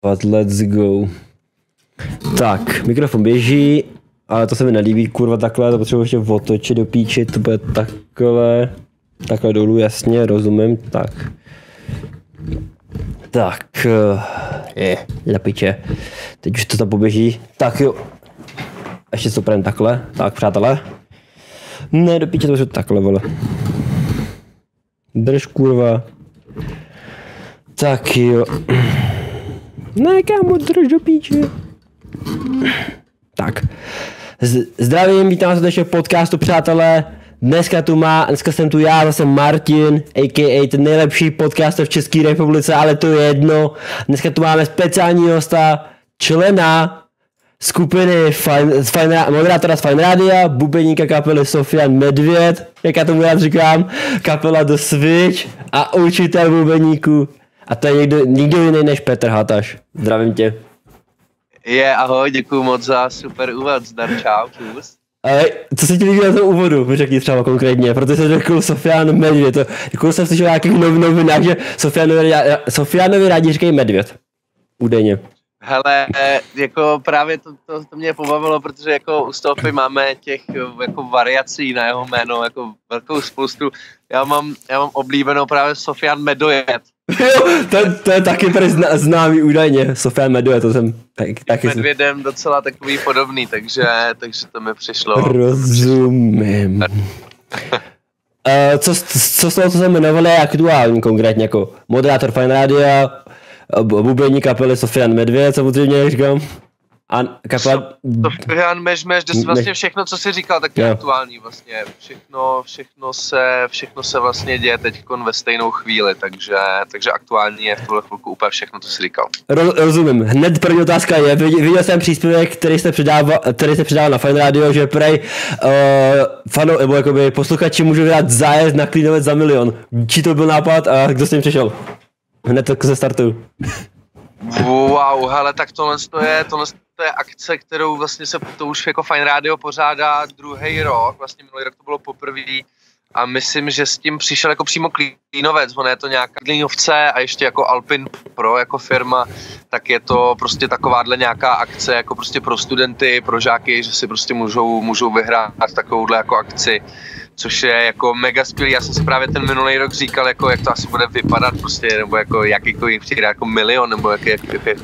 But let's go. Tak, mikrofon běží, ale to se mi nelíbí, kurva, takhle, to potřebuji ještě otočit do píči, to bude takhle dolů, jasně, rozumím, tak. Tak, na piče, teď už to tam poběží, tak jo. Ještě to prém takhle, tak přátelé. Ne, do píče to už takhle, vole. Drž, kurva. Tak jo. Ne, kámo, drž do píče. Tak. Zdravím, vítám vás v podcastu, přátelé. Dneska jsem tu já, zase Martin, a.k.a. ten nejlepší podcast v České republice, ale to je jedno. Dneska tu máme speciální hosta, člena skupiny moderátora z Fajn Rádia, bubeníka kapely Sofian Medvěd, jak já tomu rád říkám, kapela The Switch a učitel bubeníků. A to je nikdo jiný než Petr Hataš. Zdravím tě. Ahoj, děkuju moc za super úvod, zdar, čau, čus. Co se ti líbí na tom úvodu, řekni třeba konkrétně, protože jsem řekl Sofian Medvěd, jako jsem slyšel nějakých novinách, že Sofianovi rádi říkají Medvěd, údajně. Hele, jako právě to mě pobavilo, protože jako u Stopy máme těch jako variací na jeho jméno, jako velkou spoustu. Já mám oblíbenou právě Sofian Medojet. Jo, to je taky tady známý údajně, Sofian Medojet, to jsem taky... Medvědem docela takový podobný, takže to mi přišlo. Rozumím. Co z toho, co jsem jmenoval, je aktuální konkrétně, jako moderátor Fajn Rádia, bubeník kapely Sofian Medvěd, samozřejmě, jak říkám. A kapela... Sofian Mežmeš, vlastně všechno, co jsi říkal, tak je aktuální vlastně. Všechno se vlastně děje teď ve stejnou chvíli, takže aktuální je v tuhle chvilku úplně všechno, co jsi říkal. Rozumím. Hned první otázka je, viděl jsem příspěvek, který jste předával na Fajn Radio, že prej nebo jakoby posluchači můžou vydat zájezd na Klínovec za 1 000 000. Čí to byl nápad a kdo s tím přišel? Hned tak ze startu. Wow, hele, tak tohle je akce, kterou vlastně to už jako Fajn Radio pořádá druhý rok, vlastně minulý rok to bylo poprvé a myslím, že s tím přišel jako přímo Klínovec, ono je to nějaká Klínovce a ještě jako Alpin Pro jako firma, tak je to prostě takováhle nějaká akce jako prostě pro studenty, pro žáky, že si prostě můžou vyhrát takovouhle jako akci, což je jako mega skvělý. Já jsem si právě ten minulý rok říkal, jako jak to asi bude vypadat prostě, nebo jako jaký přijde jako 1 000 000, nebo jak je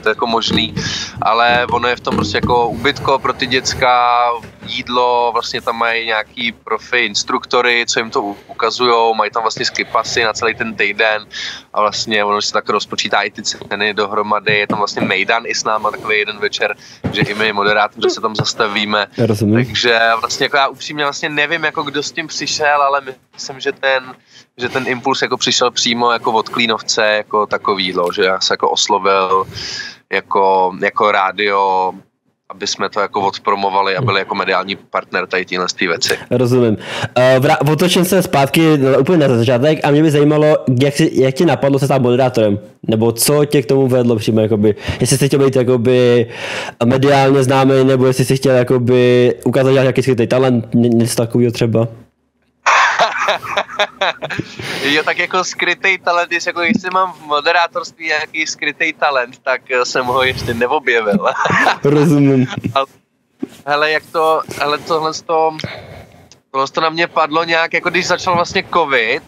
to jako možný, ale ono je v tom prostě jako ubytko pro ty děcka, jídlo, vlastně tam mají nějaký profi instruktory, co jim to ukazujou, mají tam vlastně skipasy na celý ten týden a vlastně ono se tak rozpočítá i ty ceny dohromady, je tam vlastně mejdan i s náma takový jeden večer, že i my moderátoři se tam zastavíme, takže vlastně jako já upřímně vlastně nevím, jako kdo s tím přišel, ale myslím, že ten impuls jako přišel přímo jako od Klínovce jako takovýhle, že já se jako oslovil jako rádio, aby jsme to jako odpromovali a byli jako mediální partner tady téhle věci. Rozumím. Otočím se zpátky úplně na začátek a mě by zajímalo, jak ti napadlo se stát moderátorem? Nebo co tě k tomu vedlo přímo, jakoby, jestli jsi chtěl být jakoby mediálně známý, nebo jestli jsi chtěl jakoby ukázat nějaký skrytý talent, něco takového třeba? Jo, tak jako skrytej talent, jestli mám v moderátorství nějaký skrytej talent, tak jsem ho ještě neobjevil. Rozumím. Hele, tohle na mě padlo nějak, jako když začal vlastně covid,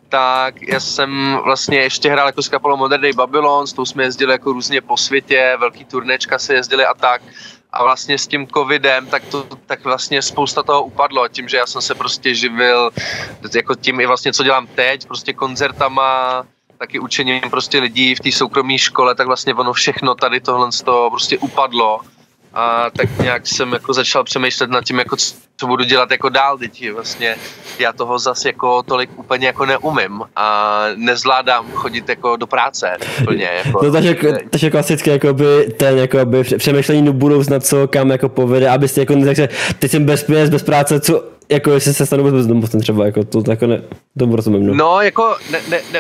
tak já jsem vlastně ještě hrál jako s kapelou Modern Day Babylon, s tou jsme jezdili jako různě po světě, velký turnečka se jezdili a tak. A vlastně s tím covidem, tak vlastně spousta toho upadlo, tím, že já jsem se prostě živil jako tím i vlastně, co dělám teď, prostě koncertama, taky učením prostě lidí v té soukromé škole, tak vlastně ono všechno tady tohle z toho prostě upadlo. A tak nějak jsem jako začal přemýšlet nad tím, jako co budu dělat jako dál, teď vlastně já toho zase jako tolik úplně jako neumím a nezvládám chodit jako do práce úplně. Jako, no takže klasicky jakoby ten jakoby přemýšlení do budoucna, co kam jako povede, abyste jako neřekl, teď jsem bez peněz, bez práce, co jako jestli se stanu bezdomovcem třeba, jako to jako ne, tomu rozumím. No jako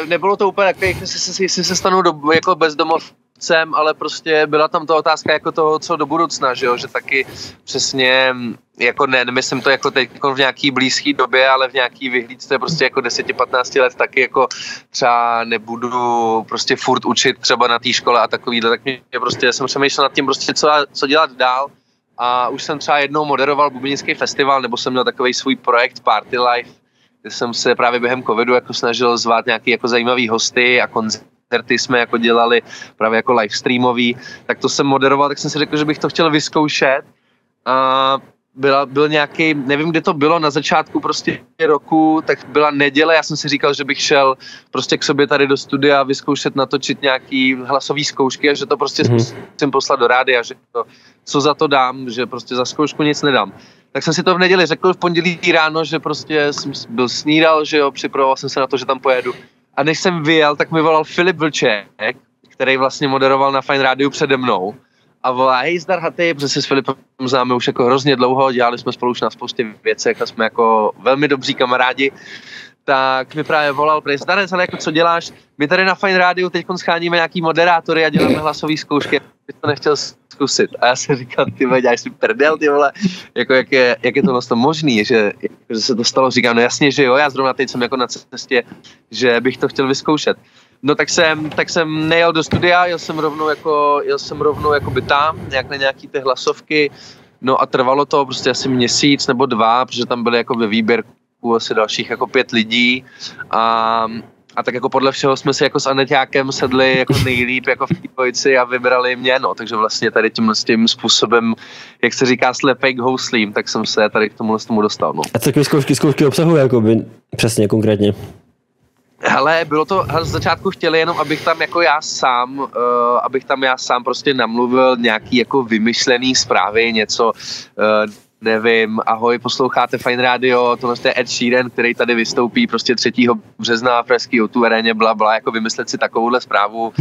nebylo to úplně takové, jestli se stanu jako bezdomovcem, ale prostě byla tam ta otázka jako toho, co do budoucna, že jo, že taky přesně jako nemyslím to jako teď v nějaký blízký době, ale v nějaký vyhlídce prostě jako 10-15 let taky jako třeba nebudu prostě furt učit třeba na té škole a takovýhle, tak mě prostě jsem přemýšlel nad tím prostě co dělat dál a už jsem třeba jednou moderoval bubenický festival, nebo jsem měl takový svůj projekt Party Life, kde jsem se právě během covidu jako snažil zvát nějaký jako zajímavý hosty a koncerty jsme jako dělali právě jako livestreamový, tak to jsem moderoval, tak jsem si řekl, že bych to chtěl vyzkoušet a byl nějaký, nevím, kde to bylo, na začátku prostě roku, tak byla neděle, já jsem si říkal, že bych šel prostě k sobě tady do studia vyzkoušet natočit nějaký hlasový zkoušky a že to prostě zkusím poslat do rádia, že to, co za to dám, že prostě za zkoušku nic nedám. Tak jsem si to v neděli řekl, v pondělí ráno, že prostě jsem byl snídal, že jo, připravoval jsem se na to, že tam pojedu. A než jsem vyjel, tak mi volal Filip Vlček, který vlastně moderoval na Fajn rádiu přede mnou. A volá, hej zdar Haty, protože se s Filipem známe už jako hrozně dlouho, dělali jsme spolu už na spoustě věcech a jsme jako velmi dobří kamarádi. Tak mi právě volal, prej Zdarec, ale jako co děláš? My tady na Fajn rádiu teď scháníme nějaký moderátory a děláme hlasový zkoušky, bych to nechtěl zkusit. A já jsem říkal, ty vole, děláš si prdel, ty vole, jako jak je to možný, že se to stalo, říkám, no jasně, že jo, já zrovna teď jsem jako na cestě, že bych to chtěl vyzkoušet. No tak jsem nejel do studia, jel jsem rovnou jakoby tam, nějak na nějaký ty hlasovky, no a trvalo to prostě asi měsíc nebo 2, protože tam byly jako ve výběrku asi dalších jako 5 lidí a tak jako podle všeho jsme si jako s Aneťákem sedli jako nejlíp jako v té dvojici a vybrali mě, no, takže vlastně tady tím způsobem, jak se říká slepej k houslím, tak jsem se tady k tomu dostal, no. A co takové zkoušky obsahuje, jakoby, přesně, konkrétně? Hele, bylo to, z začátku chtěli jenom, abych tam já sám prostě namluvil nějaký jako vymyšlený zprávy, něco, nevím, ahoj, posloucháte Fajn rádio, tohle je Ed Sheeran, který tady vystoupí prostě 3. března v pražský O2 aréně, blabla, jako vymyslet si takovouhle zprávu,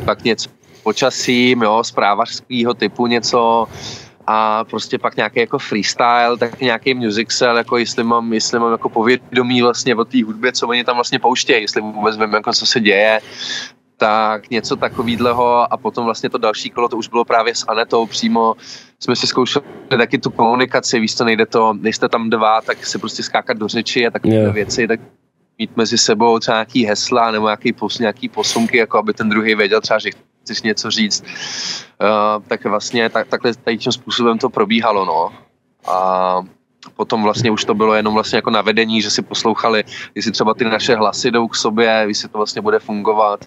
pak něco počasím, jo, zprávařskýho typu něco, a prostě pak nějaký jako freestyle, tak nějaký music cell, jako jestli mám jako povědomí vlastně o té hudbě, co oni tam vlastně pouštějí, jestli vůbec vím, jako co se děje, tak něco takovýhleho a potom vlastně to další kolo, to už bylo právě s Anetou přímo, jsme si zkoušeli taky tu komunikaci, víš co, nejste tam 2, tak se prostě skákat do řeči a takové věci, tak mít mezi sebou třeba nějaký hesla nebo nějaký posunky, jako aby ten druhý věděl třeba, že chceš něco říct, tak vlastně takhle tady tím způsobem to probíhalo, no. A potom vlastně už to bylo jenom vlastně jako na vedení, že si poslouchali, jestli třeba ty naše hlasy jdou k sobě, jestli to vlastně bude fungovat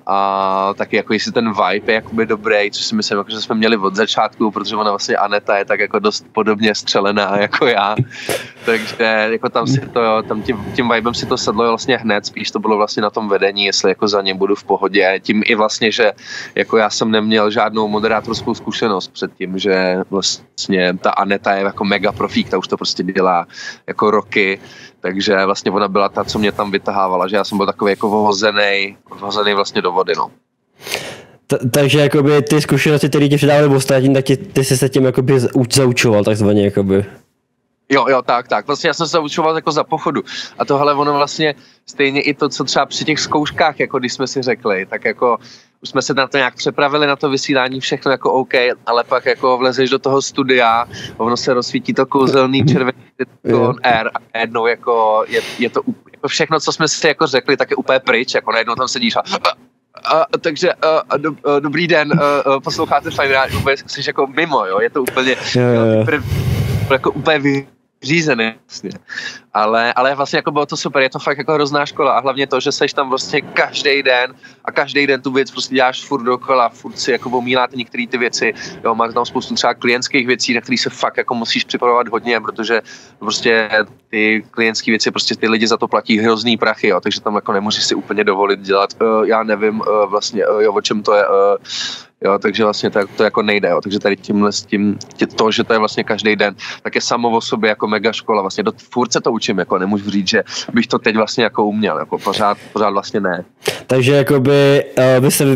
a taky jako jestli ten vibe je jakoby dobrý, což si myslím, jako, že jsme měli od začátku, protože ona vlastně Aneta je tak jako dost podobně střelená jako já, takže jako tam tím vibem si to sedlo vlastně hned, spíš to bylo vlastně na tom vedení, jestli jako za ním budu v pohodě, tím i vlastně, že jako já jsem neměl žádnou moderátorskou zkušenost předtím, že vlastně ta Aneta je jako mega profík, ta už to prostě dělá jako roky, takže vlastně ona byla ta, co mě tam vytahávala, že já jsem byl takový jako vhozený vlastně do vody, no. Takže jakoby ty zkušenosti, které ti předávali ostatní, tak ty jsi se tím jakoby zaučoval takzvaně jakoby. Jo, tak. Vlastně já jsem se zaučoval jako za pochodu. A tohle ono vlastně stejně i to, co třeba při těch zkouškách, jako když jsme si řekli, tak jako už jsme se na to nějak přepravili, na to vysílání, všechno jako OK, ale pak jako vlezeš do toho studia, ono se rozsvítí to kouzelný červený on air a najednou jako je to jako všechno, co jsme si jako řekli, tak je úplně pryč, jako najednou tam sedíš takže dobrý den, posloucháte Fajn rádio, jsi jako mimo, jo, je to úplně jako úplně vyřízený vlastně. Ale vlastně jako bylo to super, je to fakt jako hrozná škola a hlavně to, že seš tam vlastně každý den tu věc prostě děláš furt dokola, furt si jako omíláte některé ty věci, jo, máš tam spoustu třeba klientských věcí, na které se fakt jako musíš připravovat hodně, protože prostě ty klientské věci, prostě ty lidi za to platí hrozný prachy, jo, takže tam jako nemůžeš si úplně dovolit dělat, já nevím vlastně, jo, o čem to je, jo, takže vlastně to jako nejde, jo, takže tady to, že to je vlastně každý den, tak je samo o sobě jako mega škola, vlastně furt se to učím, jako nemůžu říct, že bych to teď vlastně jako uměl, jako pořád vlastně ne. Takže jakoby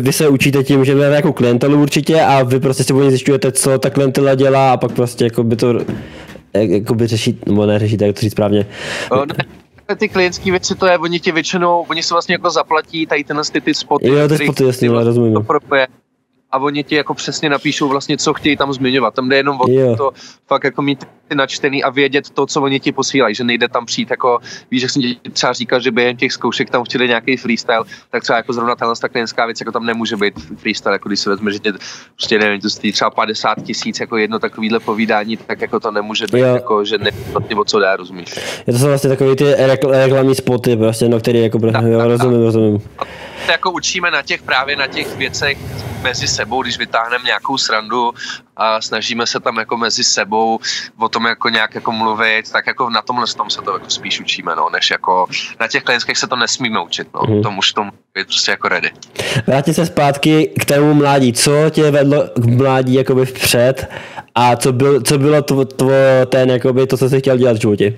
vy se učíte tím, že máte jako klientelu určitě a vy prostě si vůbec zjišťujete, co ta klientela dělá a pak prostě jakoby to jakoby řešit, nebo neřešíte, jak to říct správně. Ty klientský věci, to je, oni se vlastně jako zaplatí tady ty spoty, jo, ty spoty, jasně, rozumím. a oni ti jako přesně napíšou vlastně, co chtějí tam zmiňovat. Tam jde jenom o to fakt jako mít ty načtený a vědět to, co oni ti posílají, že nejde tam přijít jako, víš, jak jsem ti třeba říkal, že během těch zkoušek tam chtěli nějaký freestyle, tak třeba jako zrovna tahle ta klinická věc, jako tam nemůže být freestyle, jako když se vezme, že tě, prostě nevím, to stojí třeba 50 000 jako jedno takovýhle povídání, tak jako to nemůže být, jako, že nevím, o co dá, rozumíš. Je to jsou vlastně takový ty reklamní spoty, prostě, no, který jako, rozumím. Jako učíme právě na těch věcech mezi sebou, když vytáhneme nějakou srandu a snažíme se tam jako mezi sebou o tom jako nějak jako mluvit, tak jako na tomhle tom se to jako spíš učíme, no, než jako na těch klinických se to nesmíme učit, no, tomu už tomu být prostě jako ready. Vrátím se zpátky k tému mládí, co tě vedlo k mládí jakoby vpřed a co bylo to, co jsi chtěl dělat v životě?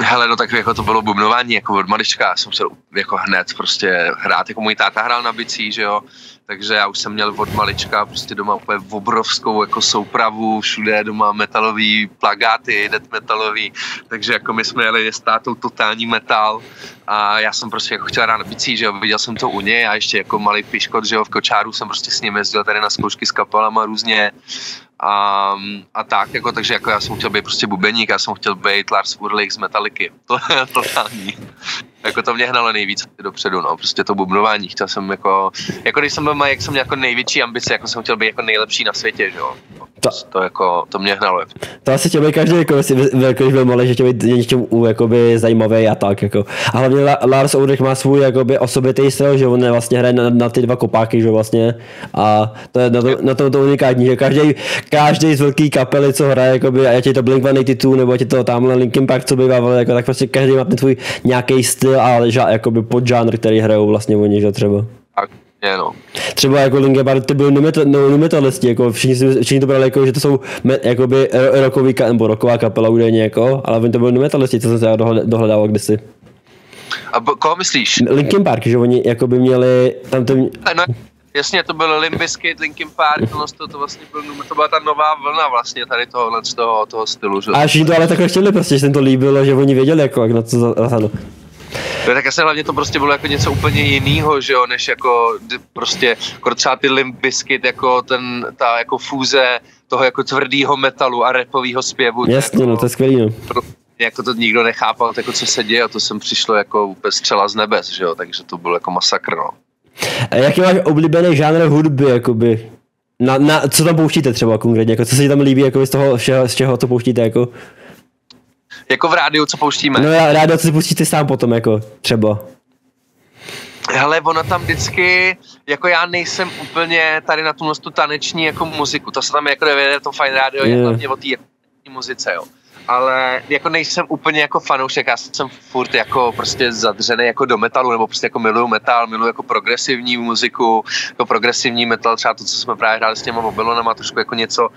Hele, no tak jako to bylo bubnování, jako od malička jsem se jako hned prostě hrát, jako můj táta hrál na bicí, že jo, takže já už jsem měl od malička prostě doma úplně obrovskou jako soupravu, všude doma metalový plagáty, death metalový, takže jako my jsme jeli s tátou totální metal a já jsem prostě jako chtěl hrát na bicí, že jo, viděl jsem to u něj a ještě jako malý piškot, že jo, v kočáru jsem prostě s ním jezdil tady na zkoušky s kapelama různě. A tak, jako, takže jako já jsem chtěl být prostě bubeník, já jsem chtěl být Lars Ulrich z Metallicy, to je totální. Jako to mě hnalo nejvíc dopředu, no, prostě to bubnování, chtěl jsem jako když jsem byl malý, jak jsem měl jako největší ambice, jako jsem chtěl být jako nejlepší na světě, že jo. To mě hnalo. To asi chtěl být každý, jako když byl malý, že chtěl být něčím jakoby zajímavý a tak, jako. A hlavně Lars Ulrich má svůj jakoby osobitý styl, že on vlastně hraje na ty dva kopáky, že vlastně. A to je na to unikátní, že každý z velký kapely, co hraje, jakoby, ať je to Blink-182 nebo ať je to tamhle Linkin Park, co bývá, jako, tak prostě každý má ten tvůj nějaký styl a jakoby podžánr, který hrajou vlastně oni, že třeba. Tak, no. Třeba jako Linkin Park, ty byli numetalisti, jako všichni to brali jako, že to jsou jakoby rocková kapela údajně, jako, ale oni to byli numetalisti, co jsem se dohledával kdysi. A koho myslíš? Linkin Park, že oni jakoby měli tam ten... No, jasně, to byl Limp Bizkit, Linkin Park, to vlastně to byla ta nová vlna vlastně tady z toho stylu, že? A všichni to ale takhle chtěli prostě, že se jim to líbilo, že oni věděli jako, jak na to zasáhnout. No, tak asi hlavně to prostě bylo jako něco úplně jinýho, že jo, než jako prostě jako třeba ty Limp Bizkit, jako ta jako fúze toho jako tvrdýho metalu a rapovýho zpěvu. Jasně, jako, no to je skvělý, no. Jako to nikdo nechápal, jako co se děje, a to sem přišlo jako úplně střela z nebes, že jo, takže to bylo jako masakr, no. A jaký máš oblíbený žánr hudby, jakoby? Co tam pouštíte třeba konkrétně, jako co se ti tam líbí, jako z čeho to pouštíte, jako? Jako v rádiu, co pouštíme? No rádio, co si pustíte sám potom, jako třeba. Hele, ono tam vždycky, jako já nejsem úplně tady na tu taneční jako muziku, to se tam jako nevede, to Fine Radio je hlavně o té muzice, jo. Ale jako nejsem úplně jako fanoušek, já jsem furt jako prostě zadřený jako do metalu, nebo prostě jako miluju metal, miluju jako progresivní muziku, jako progresivní metal, třeba to, co jsme právě hráli s těma mobilonama, trošku jako něco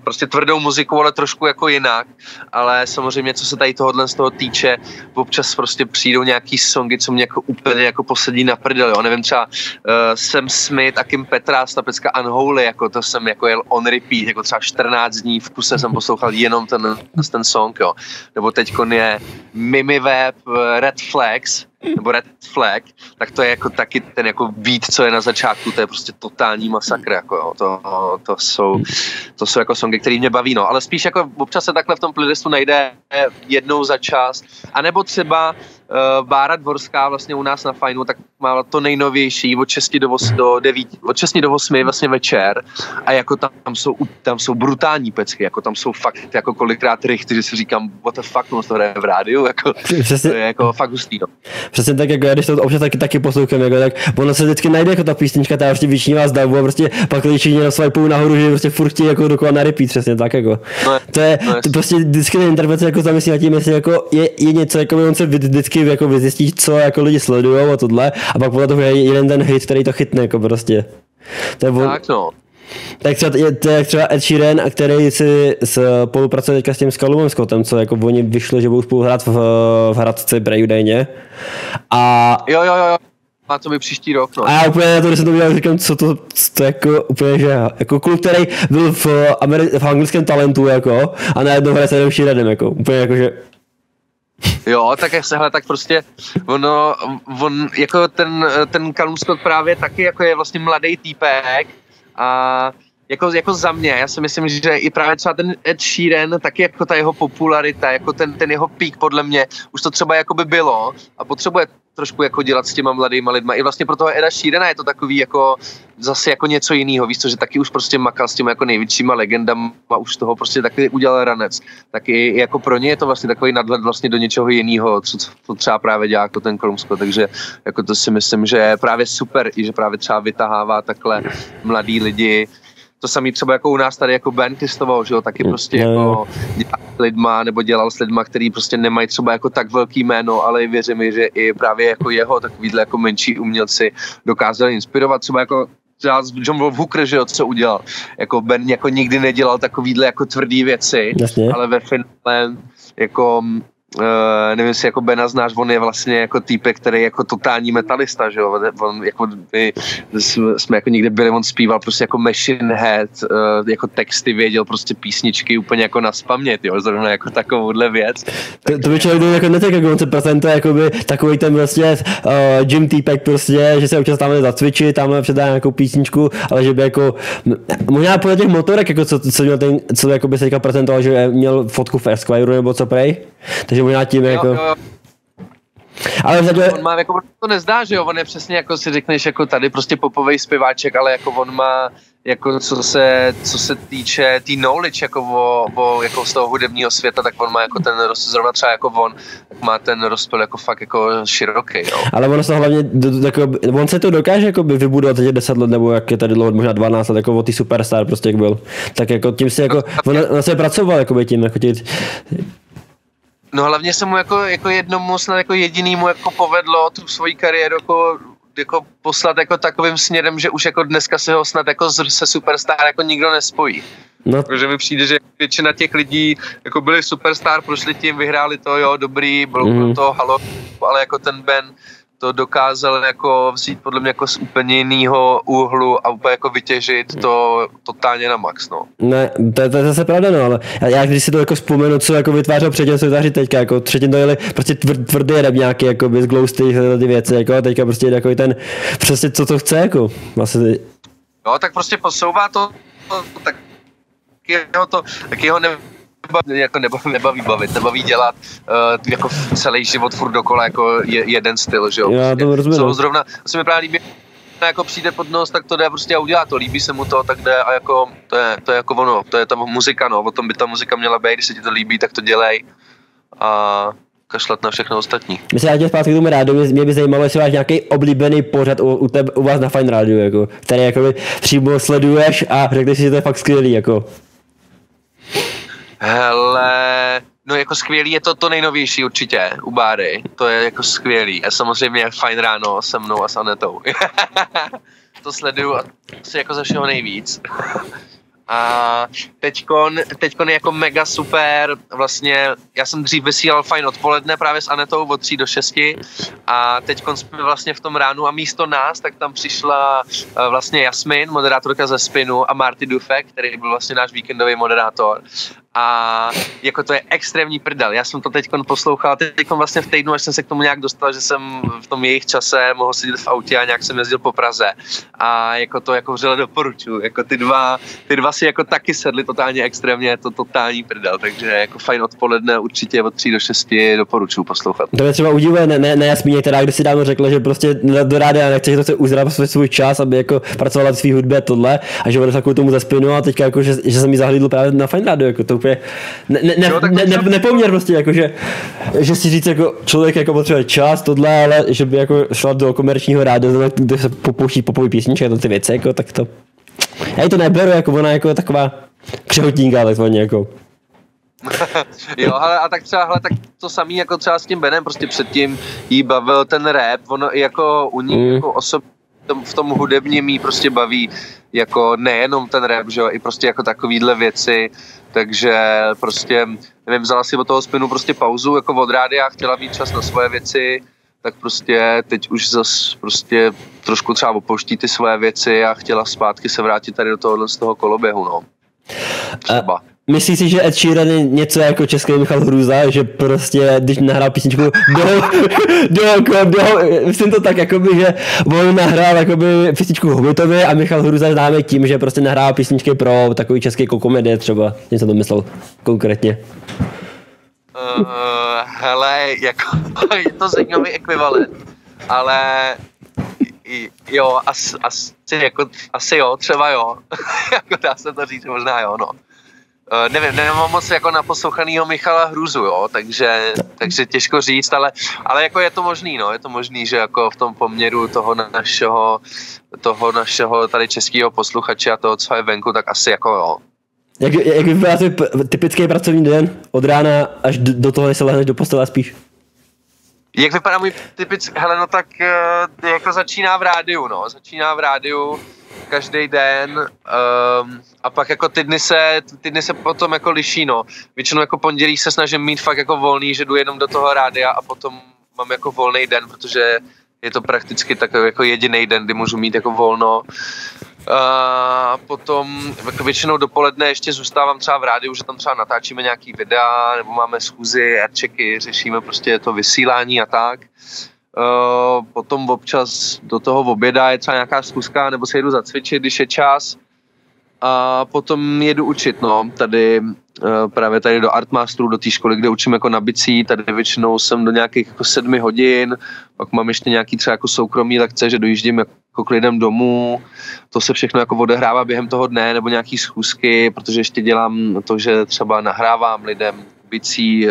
prostě tvrdou muziku, ale trošku jako jinak, ale samozřejmě, co se tady tohohle z toho týče, občas prostě přijdou nějaký songy, co mě jako úplně jako posedí na prdel, jo, nevím, třeba Sam Smith a Kim Petras, ta pecka Unholy, jako to jsem jako jel on repeat, jako třeba 14 dní v kuse jsem poslouchal jenom ten song, jo, nebo teďkon je Mimi Web, Red Flags, nebo Red Flag, tak to je jako taky ten jako beat, co je na začátku, to je prostě totální masakr, jako jo, to jsou jako songy, který mě baví, no, ale spíš jako občas se takhle v tom playlistu najde jednou za čas, anebo třeba Bára Dvorská vlastně u nás na Fajnu, tak má to nejnovější od 6 do 8 vlastně večer a jako tam jsou brutální pecky, jako tam jsou fakt jako kolikrát rychty, že si říkám, what the fuck, no to hraje v rádiu, jako přesně, to je jako fakt hustý, no. Přesně tak, jako já když to občas taky poslouchám, jako tak ono se vždycky najde jako ta písnička, ta prostě vyčnívá z davu a prostě pak lidi všichni swipujou nahoru, že prostě furt chtějí jako dokola na repeat, přesně tak jako. To prostě vždycky ten interpretace jako zamyslí nad tím, jestli jako je něco, jako on se vždycky jako vyzjistí, co jako lidi sledujou a tohle a pak podle toho je jeden ten hit, který to chytne jako prostě. To je tak no. Tak třeba Ed Sheeran, který si spolupracuje teďka s tím Callumem Scottem, co jako oni vyšlo, že budou spolu hrát v Hradci údajně. A jo. Má to by příští rok, no. A já úplně na to, když jsem to viděl, říkám, co to jako úplně, že jako kluk, který byl v anglickém talentu, jako, a najednou hraje s Edem Sheeranem, jako, úplně jako, že... Jo, tak jak se hele, tak prostě on jako ten Callum Scott právě taky jako je vlastně mladý týpek a jako za mě, já si myslím, že i právě třeba ten Ed Sheeran, taky jako ta jeho popularita, jako ten jeho pík podle mě, už to třeba jako by bylo a potřebuje trošku jako dělat s těma mladýma lidma. I vlastně pro toho Eda Sheerana je to takový jako zase jako něco jiného, víš co, že taky už prostě makal s těma jako největšíma legendama, už toho prostě taky udělal ranec. Tak i jako pro ně je to vlastně takový nadhled vlastně do něčeho jiného, co třeba právě dělá jako ten Callum Scott, takže jako to si myslím, že je právě super, i že právě třeba vytahává takhle mladý lidi. To samý třeba jako u nás tady jako Ben Kristoval, že jo, taky prostě jako dělal s lidma, nebo dělal s lidma, který prostě nemají třeba jako tak velký jméno, ale věřím mi, že i právě jako jeho takovýhle jako menší umělci dokázali inspirovat, třeba jako John Wolf Hooker, že jo, co udělal. Jako Ben jako nikdy nedělal takovýhle jako tvrdý věci, jasně. Ale ve finále jako nevím, jestli jako Bena znáš, on je vlastně jako týpek, který je jako totální metalista, že jo, on jako my jsme jako někde byli, on zpíval prostě jako Machine Head, jako texty věděl, prostě písničky úplně jako naspamět, jo, zrovna jako takovouhle věc. To by člověk jako netek, jak on se prezentuje, jakoby takový ten prostě gym týpek prostě, že se občas tamhle zacvičí, tamhle předá nějakou písničku, ale že by jako, možná podle těch motorek, jako co měl ten, co jako by se teďka prezentoval, že měl fotku v Esquire nebo co prej, takže možná tím jako... Jo. Ale on má jako, to nezdá, že jo, on je přesně jako si řekneš jako tady prostě popovej zpěváček, ale jako on má jako co se týče tý knowledge jako jako z toho hudebního světa, tak on má jako ten zrovna třeba jako on, tak má ten rozpěl jako fakt jako široký, jo. Ale ono se hlavně, on se to dokáže jako by vybudovat teď 10 let, nebo jak je tady dlouho, možná 12 let, jako o ty superstar prostě jak byl. Tak jako tím si jako, on se pracoval jako by tím, jako tím. No hlavně se mu jako jednomu snad jako jedinýmu jako povedlo tu svoji kariéru jako poslat jako takovým směrem, že už jako dneska se ho snad jako se superstar jako nikdo nespojí. No. Takže mi přijde, že většina těch lidí jako byli superstar, prošli tím, vyhráli to, jo, dobrý, bylo to halo, ale jako ten Ben to dokázal jako vzít podle mě jako z úplně jinýho úhlu a úplně jako vytěžit to totálně na max, no. Ne, to je zase pravda, no, ale já když si to jako vzpomenu, co jako vytvářel předtím, co vytváří teďka, jako předtím to jeli prostě tvrdý rap nějaký, jako bez glowsty, ty věci, jako a teďka prostě takový ten, přesně co chce, jako, vlastně. No, tak prostě posouvá to tak jeho nebaví dělat jako celý život furt dokola jako jeden styl, že jo. Já to rozumím. Zrovna se mi právě líbí, jako přijde pod nos, tak to jde prostě a udělá to, líbí se mu to, tak jde a jako to je jako ono, to je ta muzika, no, o tom by ta muzika měla být, když se ti to líbí, tak to dělej a kašlat na všechno ostatní. Myslím, já tě zpátky k tomu rádiu, mě by zajímalo, jestli máš nějaký oblíbený pořad u vás na Fine Radio, jako, který jakoby přímo sleduješ a řekneš si, že to je fakt skvělý, jako. Hele, no jako skvělý je to nejnovější určitě u Báry, to je jako skvělý a samozřejmě Fajn ráno se mnou a s Anetou. To sleduju asi jako ze všeho nejvíc. A teďkon je jako mega super, vlastně já jsem dřív vysílal Fajn odpoledne právě s Anetou od 3 do 6 a teďkon jsme vlastně v tom ránu a místo nás, tak tam přišla vlastně Jasmin, moderátorka ze Spinu a Marty Dufek, který byl vlastně náš víkendový moderátor. A jako to je extrémní prdel. Já jsem to teďkon poslouchal, teďkon vlastně v týdnu, až jsem se k tomu nějak dostal, že jsem v tom jejich čase mohl sedět v autě a nějak jsem jezdil po Praze. A jako to jako vřele doporučuji. Jako ty dva si jako taky sedli totálně extrémně, je to totální prdel. Takže jako Fajn odpoledne určitě od 3 do 6 doporučuji poslouchat. To je třeba udivuje, ne Jasmíně, která když si dávno řekla, že prostě do rádia nechce, že to chce uzrat svůj čas, aby jako pracovala v svý hudbě tohle a že bude takovou tomu za Spinu a teďka jako, že jsem jí zahlídl právě na Fajn Radio, jako to nepoměr prostě, jako, že si říct jako člověk jako potřebuje čas, tohle, ale že by jako šla do komerčního rádia, kde se popouští popový písničky a ty věci, jako, tak to... Já to neberu, jako ona jako taková křehotínka, takzvaně, jako. Jo, a tak třeba, tak to samý jako třeba s tím Benem, prostě předtím jí bavil ten rap, ono i jako u ní jako osobně v tom hudebním jí prostě baví jako nejenom ten rap, že jo, i prostě jako takovýhle věci, takže prostě, nevím, vzala si od toho Spinu prostě pauzu jako od rádia, chtěla mít čas na svoje věci, tak prostě teď už zas prostě trošku třeba opouští ty svoje věci a chtěla zpátky se vrátit tady do tohohle z toho koloběhu, no. Třeba. Myslíš si, že Ed Sheeran je něco jako český Michal Hruza, že prostě, když nahrál písničku myslím to tak, jakoby, že on nahrál jakoby písničku Hobbitovi a Michal Hruza známe tím, že prostě nahrál písničky pro takový český komedie třeba, něco to myslel konkrétně. Hele, jako, je to zajímavý ekvivalent, ale jo, asi jo, třeba jo, jako dá se to říct, možná jo, no. Nevím, nemám moc jako naposlouchanýho Michala Hruzu, jo, takže těžko říct, ale jako je to možný, no, je to možný, že jako v tom poměru toho našeho tady českého posluchače a toho, co je venku, tak asi jako jo. Jak vypadá typický pracovní den od rána až do toho, než se lehneš do postele a spíš? Jak vypadá můj typický, hele, no tak jako začíná v rádiu každý den a pak jako ty dny se potom jako liší, no. Většinou jako pondělí se snažím mít fakt jako volný, že jdu jenom do toho rádia a potom mám jako volný den, protože je to prakticky takový jako jediný den, kdy můžu mít jako volno. Potom jako většinou dopoledne ještě zůstávám třeba v rádiu, že tam třeba natáčíme nějaký videa, nebo máme schůzi, airchecky, řešíme prostě to vysílání a tak. Potom občas do toho oběda je třeba nějaká schůzka, nebo se jedu zacvičit, když je čas. A potom jedu učit, no, tady právě tady do Artmasteru, do té školy, kde učím jako na bicí, tady většinou jsem do nějakých jako 7 hodin, pak mám ještě nějaký třeba jako soukromý lekce, že dojíždím jako k lidem domů, to se všechno jako odehrává během toho dne, nebo nějaký schůzky, protože ještě dělám to, že třeba nahrávám lidem bicí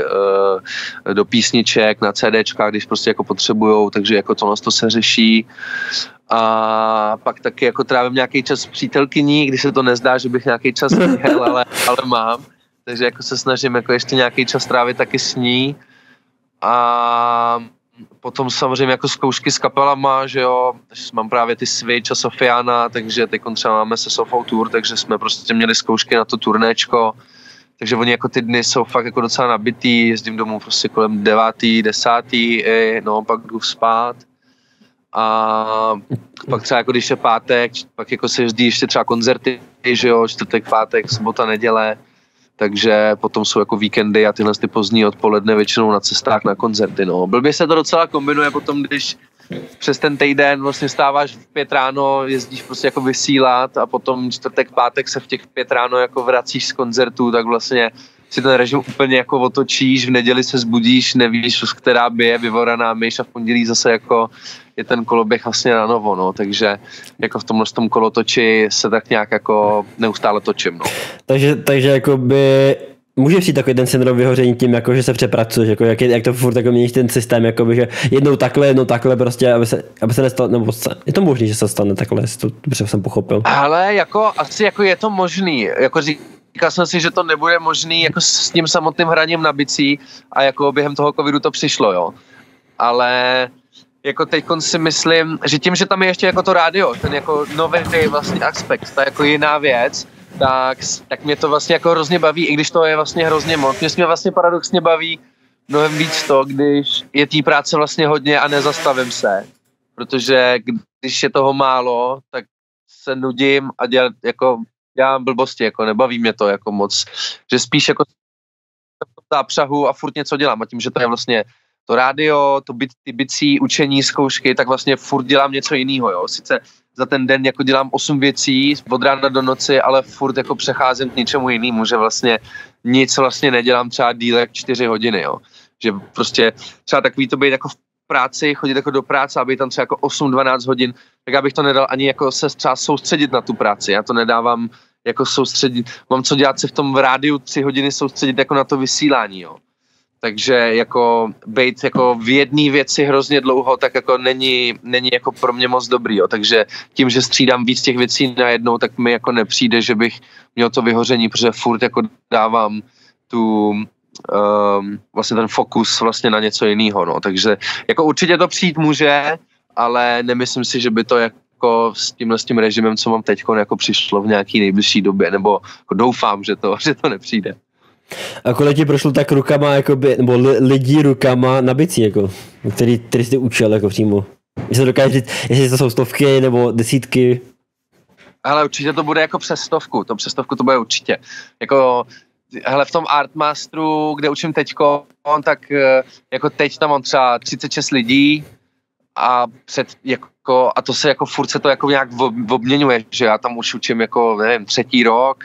do písniček, na CDčkách, když prostě jako potřebujou, takže jako tohle to se řeší. A pak taky jako trávím nějaký čas s přítelkyní, když se to nezdá, že bych nějaký čas měl, ale mám. Takže jako se snažím jako ještě nějaký čas trávit taky s ní. A potom samozřejmě jako zkoušky s kapelama, že jo, mám právě ty Switch a Sofiana, takže teď třeba máme se Sofou tour, takže jsme prostě měli zkoušky na to turnéčko. Takže oni jako ty dny jsou fakt jako docela nabitý, jezdím domů prostě kolem 9., 10., no pak jdu spát. A pak třeba jako když je pátek, pak jako se jezdí ještě třeba koncerty, že jo, čtvrtek, pátek, sobota, neděle. Takže potom jsou jako víkendy a tyhle ty pozdní odpoledne většinou na cestách na koncerty, no. Blbě se to docela kombinuje potom, když přes ten týden vlastně stáváš v 5 ráno, jezdíš prostě jako vysílat a potom čtvrtek, pátek se v těch 5 ráno jako vracíš z koncertů, tak vlastně si ten režim úplně jako otočíš, v neděli se zbudíš, nevíš, která by je vyvoraná myš a v pondělí zase jako je ten koloběh vlastně na novo, no, takže jako v tomhle tom kolotoči se tak nějak jako neustále točím, no. Takže jakoby může přijít takový ten syndrom vyhoření tím, jako, že se přepracuješ, jako, jak to furt jako měníš ten systém, jakoby, že jednou takhle prostě, aby se nestalo, nebo je to možný, že se stane takhle, jestli to dobře jsem pochopil. Ale jako asi jako je to možný, jako říkal jsem si, že to nebude možný jako s tím samotným hraním na bicí a jako během toho covidu to přišlo, jo. Ale jako teďkon si myslím, že tím, že tam je ještě jako to rádio, ten jako nový vlastně aspekt, ta jako jiná věc, tak mě to vlastně jako hrozně baví, i když to je vlastně hrozně moc. Mě vlastně paradoxně baví mnohem víc to, když je té práce vlastně hodně a nezastavím se. Protože když je toho málo, tak se nudím a dělám blbosti, jako nebaví mě to jako moc. Že spíš jako zápřahu a furt něco dělám. A tím, že to je vlastně to rádio, ty bicí, učení, zkoušky, tak vlastně furt dělám něco jiného, jo. Sice za ten den jako dělám 8 věcí od rána do noci, ale furt jako přecházím k něčemu jinému, že vlastně nic vlastně nedělám třeba díl jak 4 hodiny, jo. Že prostě třeba takový to být jako v práci, chodit jako do práce a být tam třeba jako 8-12 hodin, tak já bych to nedal ani jako se třeba soustředit na tu práci, já to nedávám jako soustředit, mám co dělat se v tom rádiu 3 hodiny soustředit jako na to vysílání, jo. Takže jako být jako v jedné věci hrozně dlouho, tak jako není jako pro mě moc dobrý, jo. Takže tím, že střídám víc těch věcí najednou, tak mi jako nepřijde, že bych měl to vyhoření, protože furt jako dávám vlastně ten fokus vlastně na něco jiného, no. Takže jako určitě to přijít může, ale nemyslím si, že by to jako s tím režimem, co mám teďko, jako přišlo v nějaký nejbližší době, nebo jako doufám, že to nepřijde. A kolik ti prošlo tak rukama, jakoby, nebo lidí rukama na bicí, jako, který jsi učil jako přímo? Jestli dokážeš říct, jestli to jsou stovky nebo desítky? Ale určitě to bude jako přes 100, přes 100 to bude určitě. Jako hele, v tom Artmasteru, kde učím teďko, tak jako teď tam mám třeba 36 lidí a a to se jako furt se to jako nějak obměňuje, že já tam už učím jako, nevím, 3. rok,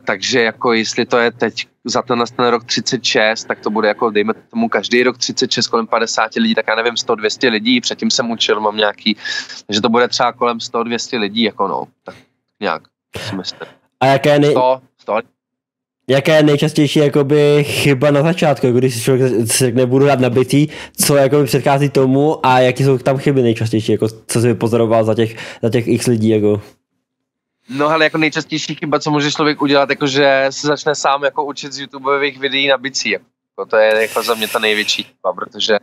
takže jako jestli to je teď za ten rok 36, tak to bude jako, dejme tomu každý rok 36, kolem 50 lidí, tak já nevím, 100-200 lidí, předtím jsem učil, mám nějaký, takže to bude třeba kolem 100-200 lidí, jako no, tak nějak, si myslím. A jaká je nejčastější jakoby chyba na začátku, jako když si člověk se nebudu hrát nabitý, co jakoby předchází tomu a jaký jsou tam chyby nejčastější, jako co jsi vypozoroval za těch x lidí, jako? No hele, jako nejčastější chyba, co může člověk udělat, jako že se začne sám jako učit z YouTubeových videí na bicí, jako to je jako za mě ta největší chyba, protože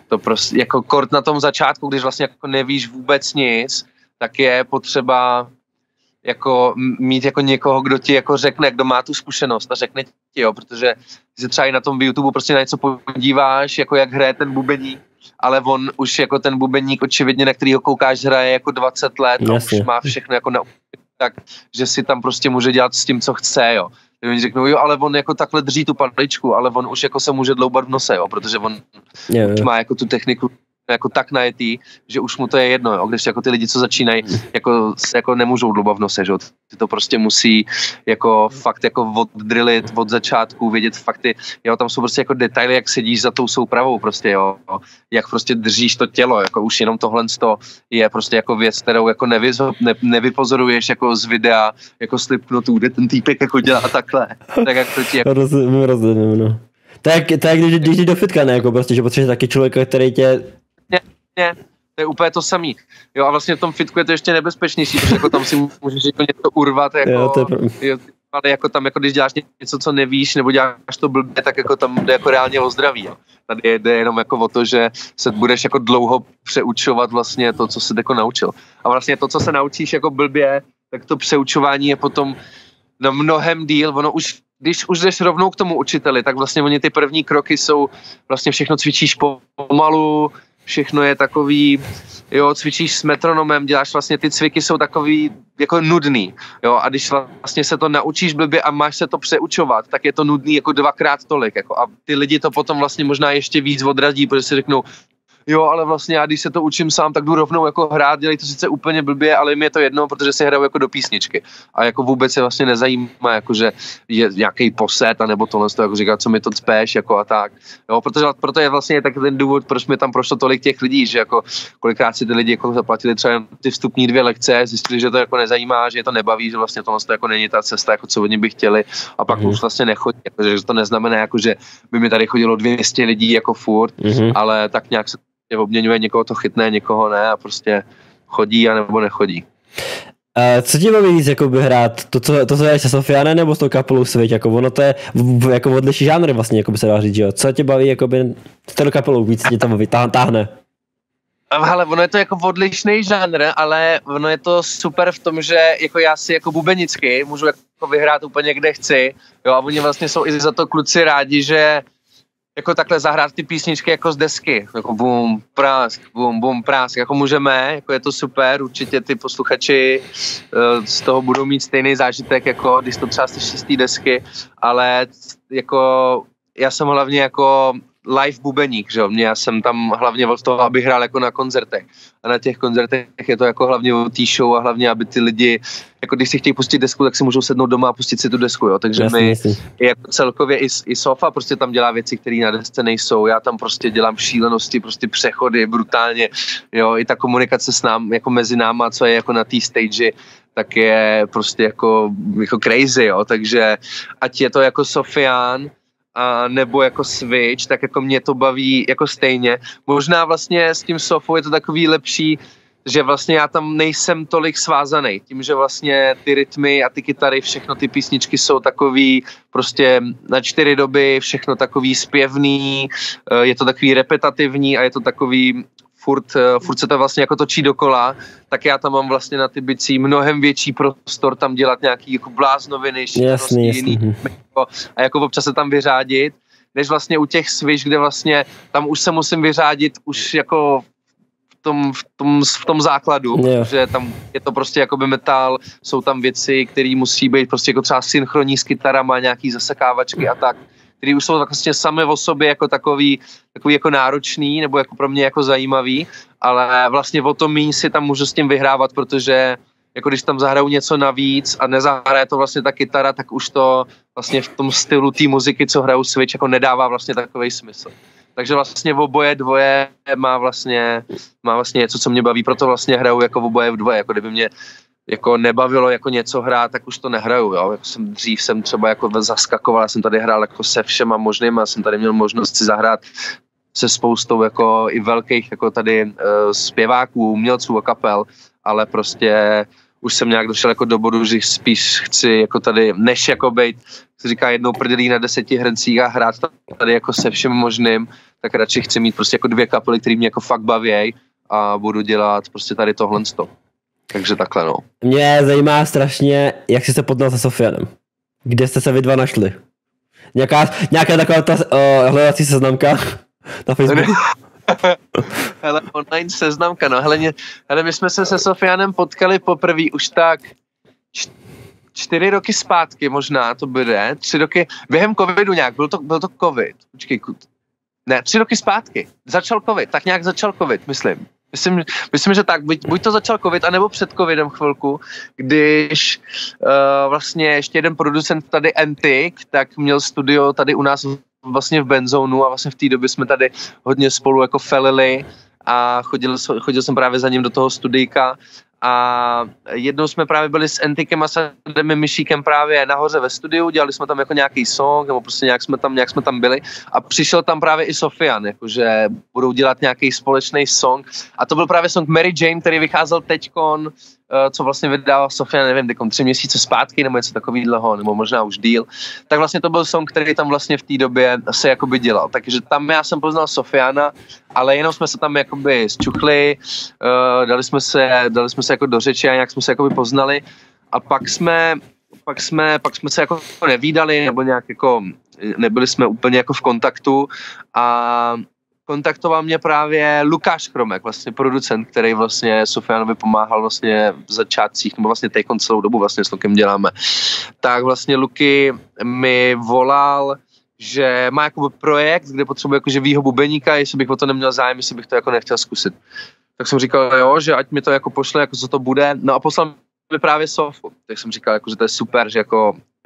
to prostě jako kort na tom začátku, když vlastně jako nevíš vůbec nic, tak je potřeba jako mít jako někoho, kdo ti jako řekne, kdo má tu zkušenost a řekne ti, jo, protože si třeba i na tom YouTube prostě na něco podíváš, jako jak hraje ten bubeník, ale on už jako ten bubeník očividně, na kterýho koukáš, hraje jako 20 let, no, už má všechno jako tak, že si tam prostě může dělat s tím, co chce, jo. Oni řeknou, jo, ale on jako takhle drží tu paličku, ale on už jako se může dloubat v nose, jo, protože on už má jako tu techniku jako tak najetý, že už mu to je jedno, jo, když jako ty lidi, co začínají, jako se jako nemůžou dloubat v nose, že jo, ty to prostě musí jako fakt jako oddrillit od začátku, vědět fakty, jo, tam jsou prostě jako detaily, jak sedíš za tou soupravou prostě, jo, jak prostě držíš to tělo, jako už jenom tohle je prostě jako věc, kterou jako nevypozoruješ jako z videa, jako slipknotů, kde ten týpek jako dělá takhle, tak jak to ti jako... Rozumím, no. Tak když jdi do fitka, ne, jako prostě, že potřebuješ taky člověka, který tě... Ne, to je úplně to samý. Jo, a vlastně v tom fitku je to ještě nebezpečnější, protože jako tam si můžeš jako něco urvat, jako, jo, ale jako tam, jako když děláš něco, co nevíš, nebo děláš to blbě, tak jako tam jde jako reálně o zdraví. Jo. Tady jde jenom jako o to, že se budeš jako dlouho přeučovat vlastně to, co jsi jako naučil. A vlastně to, co se naučíš jako blbě, tak to přeučování je potom na mnohem díl, ono už když už jdeš rovnou k tomu učiteli, tak vlastně oni ty první kroky jsou, vlastně všechno cvičíš pomalu, všechno je takový, jo, cvičíš s metronomem, děláš vlastně, ty cviky jsou takový jako nudný, jo, a když vlastně se to naučíš blbě a máš se to přeučovat, tak je to nudný jako 2x tolik, jako a ty lidi to potom vlastně možná ještě víc odradí, protože si řeknou, jo, ale vlastně já když se to učím sám, tak jdu rovnou jako hrát, dělají to sice úplně blbě, ale jim je to jedno, protože si hrajou jako do písničky. A jako vůbec se vlastně nezajímá, jako že je nějaký poset, anebo tohle, jako říkat, co mi to cpeš, jako a tak. Jo, protože proto je vlastně tak ten důvod, proč mi tam prošlo tolik těch lidí, že jako kolikrát si ty lidi jako zaplatili třeba ty vstupní 2 lekce, zjistili, že to jako nezajímá, že je to nebaví, že vlastně tohle jako není ta cesta, jako co oni by chtěli, a pak už vlastně nechodí, jako, že to neznamená, jako že by mi tady chodilo 200 lidí jako furt, ale tak nějak se obměňuje, někoho to chytne, někoho ne a prostě chodí a nebo nechodí. Co ti baví víc jakoby hrát? To, co je se Sofiane nebo s tou kapelou Switch? Jako ono to je jako odlišný žánr vlastně, jako by se dá říct, že jo? Co tě baví jakoby s tou kapelou víc tě tam baví, táhne? Ale ono je to jako odlišný žánr, ale ono je to super v tom, že jako já si jako bubenicky můžu jako vyhrát úplně kde chci, jo, a oni vlastně jsou i za to kluci rádi, že jako takhle zahrát ty písničky jako z desky, jako bum, prásk, jako můžeme, jako je to super, určitě ty posluchači z toho budou mít stejný zážitek, jako když to třeba slyší z té desky, ale jako já jsem hlavně jako live bubeník, že jo, já jsem tam hlavně od toho, abych hrál jako na koncertech a na těch koncertech je to jako hlavně o té show a hlavně, aby ty lidi, jako když si chtějí pustit desku, tak si můžou sednout doma a pustit si tu desku, jo, takže jasný. Jako celkově i Sofa prostě tam dělá věci, které na desce nejsou, já tam prostě dělám šílenosti, prostě přechody brutálně, jo, i ta komunikace s námi, jako mezi náma, co je jako na té stage, tak je prostě jako crazy, jo, takže ať je to jako Sofian, a nebo jako Switch, tak jako mě to baví jako stejně. Možná vlastně s tím Sofou je to takový lepší, že vlastně já tam nejsem tolik svázaný. Tím, že vlastně ty rytmy a ty kytary, všechno ty písničky jsou takový prostě na 4 doby, všechno takový zpěvný, je to takový repetativní a je to takový furt se to vlastně jako točí dokola, tak já tam mám vlastně na ty bicí mnohem větší prostor tam dělat nějaký jako bláznoviny, jiný a jako občas se tam vyřádit, než vlastně u těch Switch, kde vlastně tam už se musím vyřádit už jako v v tom základu, že tam je to prostě jakoby metal, jsou tam věci, které musí být prostě jako třeba synchronní s kytarama, nějaký zasekávačky a tak, který už jsou vlastně sami o sobě jako takový jako náročný, nebo jako pro mě jako zajímavý, ale vlastně o to míň si tam můžu s tím vyhrávat, protože jako když tam zahraju něco navíc a nezahraje to vlastně ta kytara, tak už to vlastně v tom stylu té muziky, co hraju Switch, jako nedává vlastně takovej smysl. Takže vlastně oboje dvoje má vlastně něco, co mě baví, proto vlastně hraju jako oboje v dvoje, jako kdyby mě jako nebavilo jako něco hrát, tak už to nehraju, jo. Jako dřív jsem třeba jako zaskakoval, já jsem tady hrál jako se všema možnýma, jsem tady měl možnost si zahrát se spoustou jako i velkých jako tady zpěváků, umělců a kapel, ale prostě už jsem nějak došel jako do bodu, že spíš chci jako tady, než jako bejt, se říká jednou prdelí na 10 hrncích a hrát tady jako se všem možným, tak radši chci mít prostě jako 2 kapely, které mě jako fakt baví a budu dělat prostě tady tohle. Takže takhle no. Mě zajímá strašně, jak jsi se poznal se Sofianem. Kde jste se vy dva našli? Nějaká taková ta hledací seznamka na Facebooku? Hele, online seznamka, no. Hele, my jsme se Sofianem potkali poprvé už tak 4 roky zpátky možná, to bude. 3 roky, během covidu nějak, byl to covid. Počkej, ne, 3 roky zpátky. Začal covid, tak nějak začal covid, myslím. Myslím, že tak, buď to začal covid, anebo před covidem chvilku, když vlastně ještě jeden producent tady Antic, tak měl studio tady u nás vlastně v Benzónu a vlastně v té době jsme tady hodně spolu jako felili a chodil jsem právě za ním do toho studijka a jednou jsme právě byli s Anticem a s Adamem Myšíkem právě nahoře ve studiu, dělali jsme tam jako nějaký song, nebo prostě nějak jsme tam byli a přišel tam právě i Sofian, jakože budou dělat nějaký společný song a to byl právě song Mary Jane, který vycházel teďkon, co vlastně vydala Sofian, nevím, 3 měsíce zpátky nebo něco takového, nebo možná už díl, tak vlastně to byl song, který tam vlastně v té době se jakoby dělal, takže tam já jsem poznal Sofiana, ale jenom jsme se tam jakoby zčuchli, dali jsme se jako do řeči a nějak jsme se jakoby poznali a pak jsme se jako nevídali nebo nějak jako nebyli jsme úplně jako v kontaktu a kontaktoval mě právě Lukáš Chromek, vlastně producent, který vlastně Sofianovi pomáhal vlastně v začátcích, nebo vlastně teďkon celou dobu vlastně s Lukem děláme. Tak vlastně Luky mi volal, že má jakoby projekt, kde potřebuje jakože živýho bubeníka, jestli bych o to neměl zájem, jestli bych to jako nechtěl zkusit. Tak jsem říkal, jo, že ať mi to jako pošle, jako co to bude. No a poslal mi právě Sofu. Tak jsem říkal, jako, že to je super,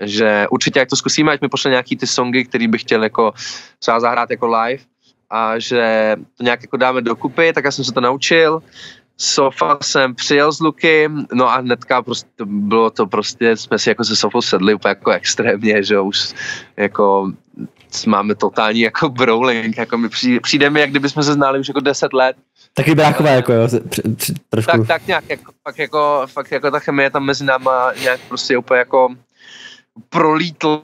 že určitě jak to zkusíme, ať mi pošle nějaký ty songy, který bych chtěl jako třeba zahrát jako live a že to nějak jako dáme dokupy, tak já jsem se to naučil. Sofa jsem přijel z Luky, no a hnedka prostě bylo to prostě, jsme si jako se Sofou sedli úplně jako extrémně, že už jako máme totální jako brawling, jako přijde mi, jak kdyby jsme se znali už jako 10 let. Taky bráchové jako jo, trošku. Tak nějak, fakt jako ta chemie tam mezi náma nějak prostě úplně jako prolítla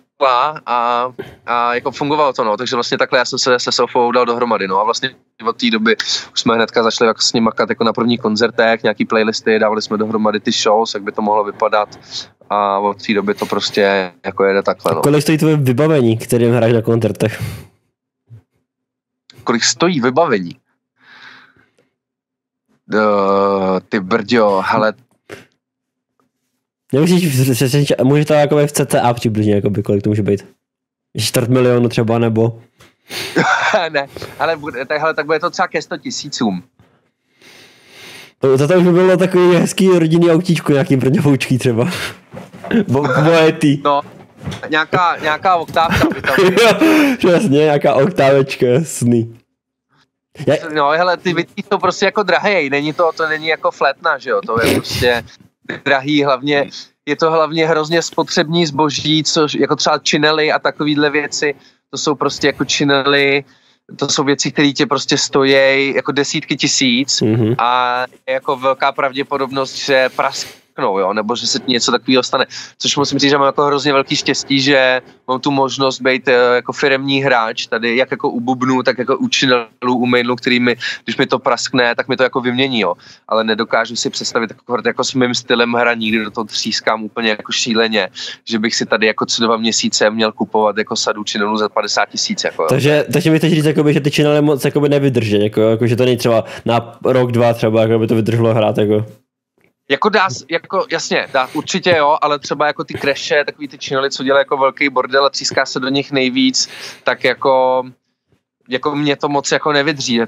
a jako fungovalo to, no, takže vlastně takhle já jsem se se Sofou dal dohromady, no a vlastně od té doby už jsme hnedka začali jako s ním makat jako na prvních koncertech, nějaký playlisty, dávali jsme dohromady ty shows, jak by to mohlo vypadat a od té doby to prostě jako jede takhle, no. Kolik stojí tvoje vybavení, kterým hraješ na koncertech? Kolik stojí vybavení? Ty brďo, hele. Může to jako v CCA přibližně, jakoby, kolik to může být? 4 milionu třeba, nebo? Ne, ale tak bude to třeba ke 100 000. To už by bylo takový hezký rodinný autíčko, nějaký brňovoučký třeba. Bojetý. No, nějaká oktávka by tam. Přesně, nějaká oktávečka, jasný. No, hele, ty věci jsou prostě jako drahej, to není jako flétna, že jo, to je prostě drahý, hlavně, je to hlavně hrozně spotřební zboží, což jako třeba činely a takovýhle věci, to jsou prostě jako činely, to jsou věci, které tě prostě stojí jako desítky tisíc a je jako velká pravděpodobnost, že prasknou prasknou, jo, nebo že se ti něco takového stane. Což musím říct, že mám jako hrozně velký štěstí, že mám tu možnost být jako firemní hráč tady, jak jako u bubnu, tak jako u činelů, u mailů, který mi, když mi to praskne, tak mi to jako vymění, jo. Ale nedokážu si představit jako s mým stylem hraní, kdy do toho třískám úplně jako šíleně, že bych si tady jako co 2 měsíce měl kupovat jako sadu činelů za 50 000, jako. Takže mi chceš říct, jakoby, že ty činely moc jakoby nevydrží, jako, že to není třeba na rok, 2 třeba, jako by to vydrželo hrát, jako. Jako jasně, dá určitě jo, ale třeba jako ty crashe, takový ty činely, co dělají jako velký bordel a tříská se do nich nejvíc, tak jako mě to moc jako nevydrží, je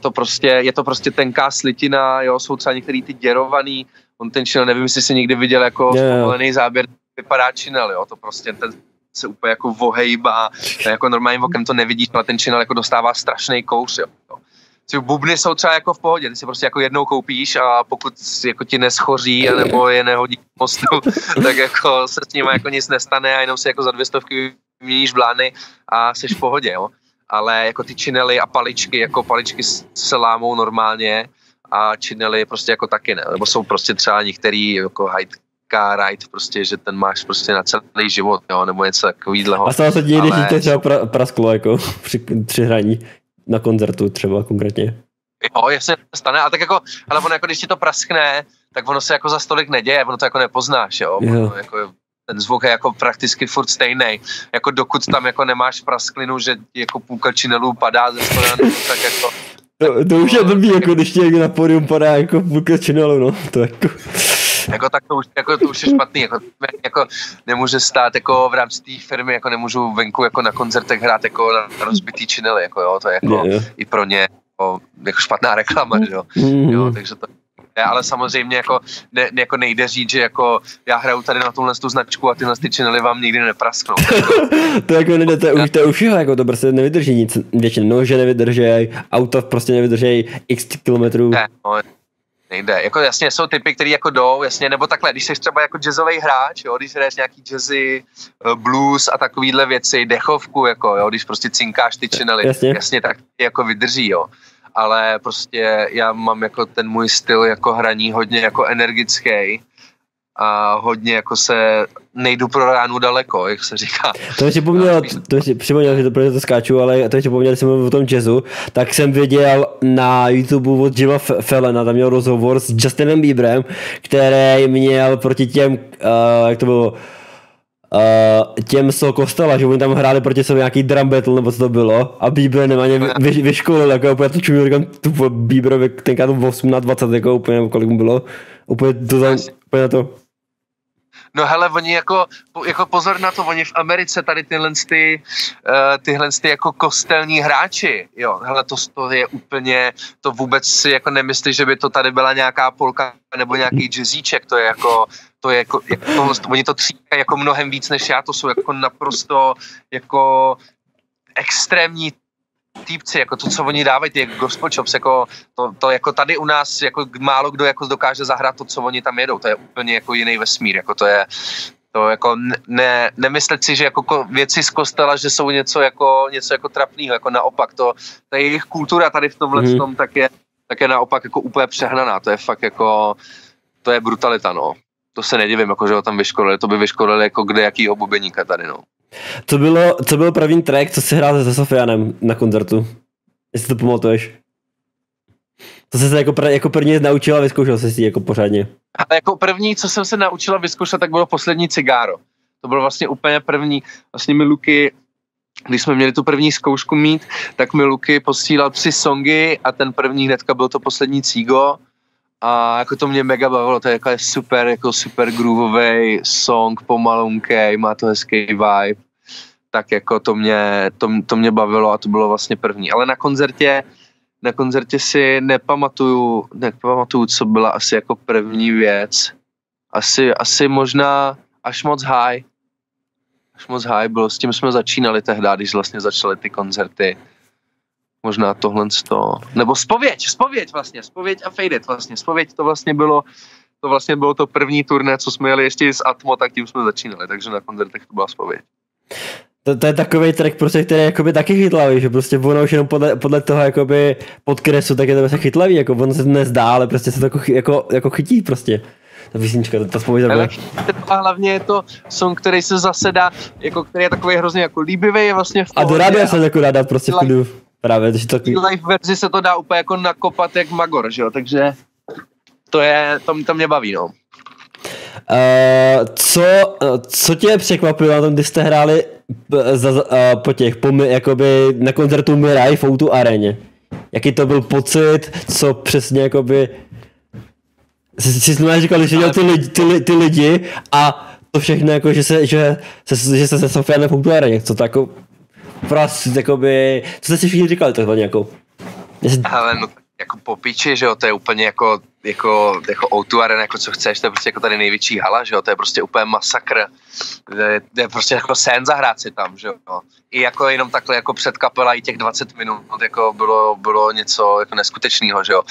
to prostě tenká slitina, jo, jsou třeba některý ty děrovaný, on ten činel, nevím, jestli jsi někdy viděl jako zpovolený záběr, vypadá činel, jo, to prostě ten se úplně jako vohejbá, jako normálním okem to nevidíš, ale ten činel jako dostává strašný kouř, jo. Bubny jsou třeba jako v pohodě, ty si prostě jako jednou koupíš a pokud jako ti neschoří nebo je nehodí k mostu, tak jako se s nimi jako nic nestane a jenom si jako za 200 vyměníš blány a jsi v pohodě, jo. Ale jako ty činely a paličky, jako paličky se lámou normálně a činely prostě jako taky ne, nebo jsou prostě třeba některý jako ride, prostě, že ten máš prostě na celý život, jo, nebo něco takovýhleho. A stalo se ti, když to třeba prasklo jako při hraní. Na koncertu třeba konkrétně. Jo, jasně stane, ale tak jako, ale ono jako když ti to praskne, tak ono se jako za stolik neděje, ono to jako nepoznáš, jo. Ono, jako, ten zvuk je jako prakticky furt stejný. Jako dokud tam jako nemáš prasklinu, že ti jako půlka činelů padá ze stolenu, tak jako... To už je blbý, jako když ti na pódium padá jako půlka činelů, no, to jako... Jako tak to už je špatný, jako nemůže stát jako v rámci té firmy, jako nemůžu venku jako na koncertech hrát jako na rozbitý činely, jako jo, to je jako i pro ně jako špatná reklama, jo, jo, takže to ale samozřejmě jako nejde říct, že jako já hraju tady na tuhle značku a tyhle činely vám nikdy neprasknou. To jako nejde, to už je, jako to prostě nevydrží nic, většinou nože nevydrží, auta prostě nevydrží x kilometrů. Ne, no, nejde. Jako jasně jsou typy, který jako jdou, jasně, nebo takhle, když jsi třeba jako jazzový hráč, jo, když hraješ nějaký jazzy, blues a takovýhle věci, dechovku, jako jo, když prostě cinkáš ty činely, jasně tak jako vydrží, jo. Ale prostě já mám jako ten můj styl jako hraní hodně jako energický a hodně jako se nejdu pro ránu daleko, jak se říká. To ještě připomněl, že to protože to skáču, ale to ještě připomněl, když jsem mluvil o tom jazzu, tak jsem viděl na YouTube od Jima Fallona, tam měl rozhovor s Justinem Bieberem, který měl proti těm, jak to bylo, těm z Kostela, že oni tam hráli proti sobě nějaký drum battle, nebo co to bylo, a Bieber nemá vyškolil, jako úplně to čuju, říkám, tu Bieberovi tenkrát 18-20, jako úplně, kolik mu bylo, úplně na to. No hele, oni jako pozor na to, oni v Americe tady tyhle jako kostelní hráči, jo, hele, to je úplně, to vůbec si jako nemyslí, že by to tady byla nějaká polka nebo nějaký jazzíček, to je jako tohle, oni to tříkají jako mnohem víc než já, to jsou jako naprosto jako extrémní týpci, jako to, co oni dávají, ty gospel chops, jako to jako tady u nás jako málo kdo jako dokáže zahrát to, co oni tam jedou, to je úplně jako jiný vesmír, jako to jako nemyslet si, že jako věci z kostela, že jsou něco jako trapného, jako naopak, ta jejich kultura tady v tomhle tom tak je naopak jako úplně přehnaná, to je fakt jako, to je brutalita, no. To se nedivím, jako, že ho tam vyškolili, to by vyškolili jako kde jakýho bubeníka tady, no. Co byl první track, co jsi hrál se Sofianem na koncertu? Jestli to pamatuješ. To jsi se jako první naučil a vyzkoušel jsi si jako pořádně. Ale jako první, co jsem se naučil a vyzkoušel, tak bylo Poslední cigáro. To bylo vlastně úplně první. Vlastně mi Luky, když jsme měli tu první zkoušku mít, tak mi Luky posílal 3 songy a ten první hnedka byl to Poslední cígo. A jako to mě mega bavilo, to je jako super grooveový song, pomalunkej, má to hezký vibe, tak jako to mě bavilo a to bylo vlastně první. Ale na koncertě si nepamatuju, co byla asi jako první věc. Asi možná Až moc high bylo, s tím jsme začínali tehdy, když vlastně začaly ty koncerty. Možná tohle nebo Spověď a Fade It vlastně. Spověď to vlastně bylo to první turné, co jsme jeli ještě z Atmo, tak tím jsme začínali, takže na koncertech to byla Spověď. To je takový track, prostě, který je jakoby taky chytlavý, že prostě ono už jenom podle toho jakoby podkresu, tak je to prostě chytlavý, jako ono se to nezdá, ale prostě se to jako chytí prostě. ta písnička, ta spověď takhle. A hlavně je to song, který se zase dá, jako, který je takový hrozně jako líbivý, je vlastně v pohodě. A do rádia se jako dá dát prostě v klidu. Právě, takže takový. Live verzi se to dá úplně jako nakopat jak magor, že jo, takže to mě baví, no. Co tě překvapilo na tom, když jste hráli jakoby na koncertu Mirai v O2 aréně? Jaký to byl pocit, co přesně jakoby si znamená říkal, že dělal ty lidi a to všechno jako, že se se Sofianem v O2 aréně, co to jako prostě jakoby, co jste si všichni říkali takzvaně jako? Ale no jako po piči, že jo, to je úplně jako O2 Arena, jako co chceš, to je prostě jako tady největší hala, že jo, to je prostě úplně masakr, to je prostě jako sen zahrát si tam, že jo. I jako jenom takhle jako před kapela i těch 20 minut jako bylo něco jako neskutečného, že jo.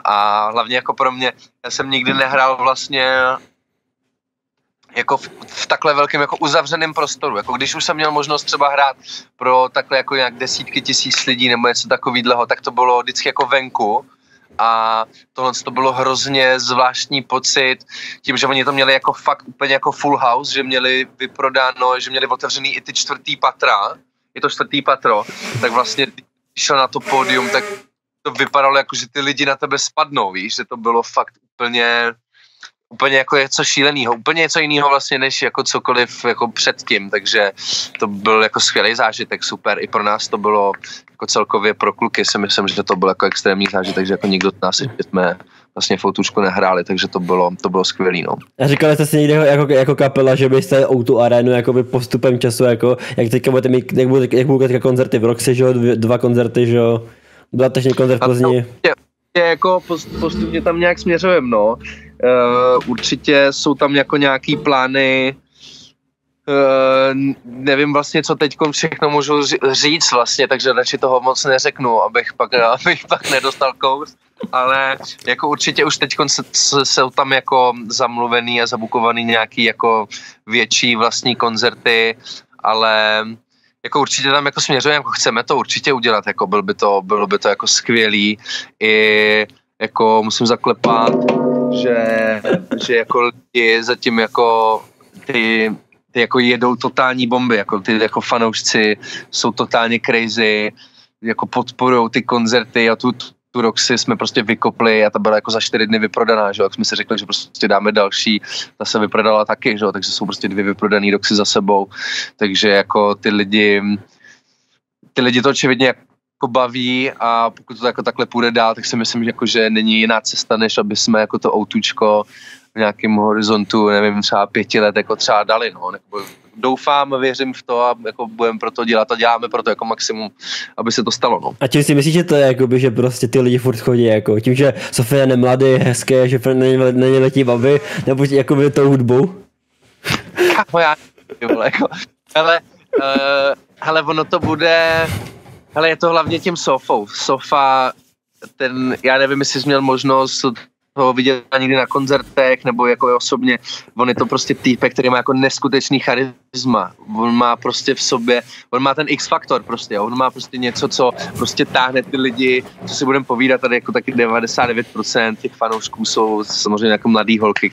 A hlavně jako pro mě, já jsem nikdy nehrál vlastně jako v takhle velkém jako uzavřeném prostoru, jako když už jsem měl možnost třeba hrát pro takhle jako nějak desítky tisíc lidí nebo něco takovýhleho, tak to bylo vždycky jako venku a tohle to bylo hrozně zvláštní pocit, tím, že oni to měli jako fakt úplně jako full house, že měli vyprodáno, že měli otevřený i ty 4. patra, je to 4. patro, tak vlastně když šel na to pódium, tak to vypadalo jako, že ty lidi na tebe spadnou, víš, že to bylo fakt úplně jako něco šílenýho, úplně něco jiného vlastně, než jako cokoliv jako předtím, takže to byl jako skvělý zážitek, super, i pro nás to bylo jako celkově pro kluky si myslím, že to byl jako extrémní zážitek, že jako nikdo z nás jsme vlastně v O2čku nehráli, takže to bylo skvělý, no. A říkali jste si někdy jako kapela, že byste O2 arénu jakoby postupem času, jako, jak teďka budete mít, jak budou teďka koncerty v Roxy, že jo, 2 koncerty, že jo, byla teď koncert v Plzni. Jako postupně tam nějak směřujeme, no. Určitě jsou tam jako nějaký plány, nevím vlastně, co teď všechno můžu říct vlastně, takže radši toho moc neřeknu, abych pak nedostal kous, ale jako určitě už teď jsou tam jako zamluvený a zabukovaný nějaký jako větší vlastní koncerty, ale jako určitě tam jako směřujeme, jako chceme to určitě udělat, jako bylo by to jako skvělý, i jako musím zaklepat, že jako lidi zatím jako ty jako jedou totální bomby, jako ty jako fanoušci jsou totálně crazy, jako podporujou ty koncerty a tu Roxy jsme prostě vykopli a ta byla jako za 4 dny vyprodaná, že jo, jak jsme si řekli, že prostě dáme další, ta se vyprodala taky, že jo, takže jsou prostě 2 vyprodaný Roxy za sebou, takže jako ty lidi to očividně jako baví a pokud to jako takhle půjde dál, tak si myslím, že, jako, že není jiná cesta, než aby jsme jako to O2čko v nějakém horizontu, nevím, třeba 5 let jako třeba dali, no, jako doufám, věřím v to a jako budeme pro to dělat a děláme pro to jako maximum, aby se to stalo, no. A čím si myslíš, že to je, jakoby, že prostě ty lidi furt chodí, jako tím, že Sofia je mladý, hezké, že na ně letí baby, nebo jakoby tou hudbou? Já jako, hele, ono to bude, hele, je to hlavně tím Sofou. Sofa, já nevím, jestli jsi měl možnost ho vidět někdy na koncertech, nebo jako osobně, on je to prostě týpek, který má jako neskutečný charisma, on má prostě v sobě, on má ten X-faktor prostě, on má prostě něco, co prostě táhne ty lidi, co si budeme povídat, tady jako taky 99% těch fanoušků jsou samozřejmě jako mladý holky,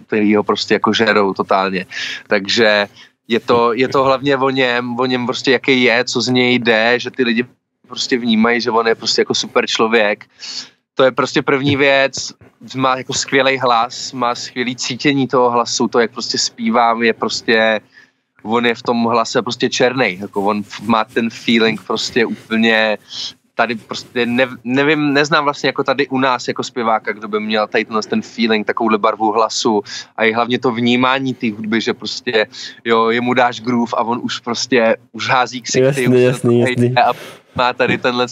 který ho prostě jako žerou totálně, takže je to hlavně o něm prostě jaký je, co z něj jde, že ty lidi prostě vnímají, že on je prostě jako super člověk. To je prostě první věc, má jako skvělý hlas, má skvělý cítění toho hlasu, to jak prostě zpívám je prostě, on je v tom hlase prostě černej, jako on má ten feeling prostě úplně, tady prostě nevím, neznám vlastně jako tady u nás jako zpěváka, kdo by měl tady ten feeling, takovouhle barvu hlasu a i hlavně to vnímání té hudby, že prostě jo, jemu dáš groove a on už prostě už hází ksichty, jasný. A má tady ten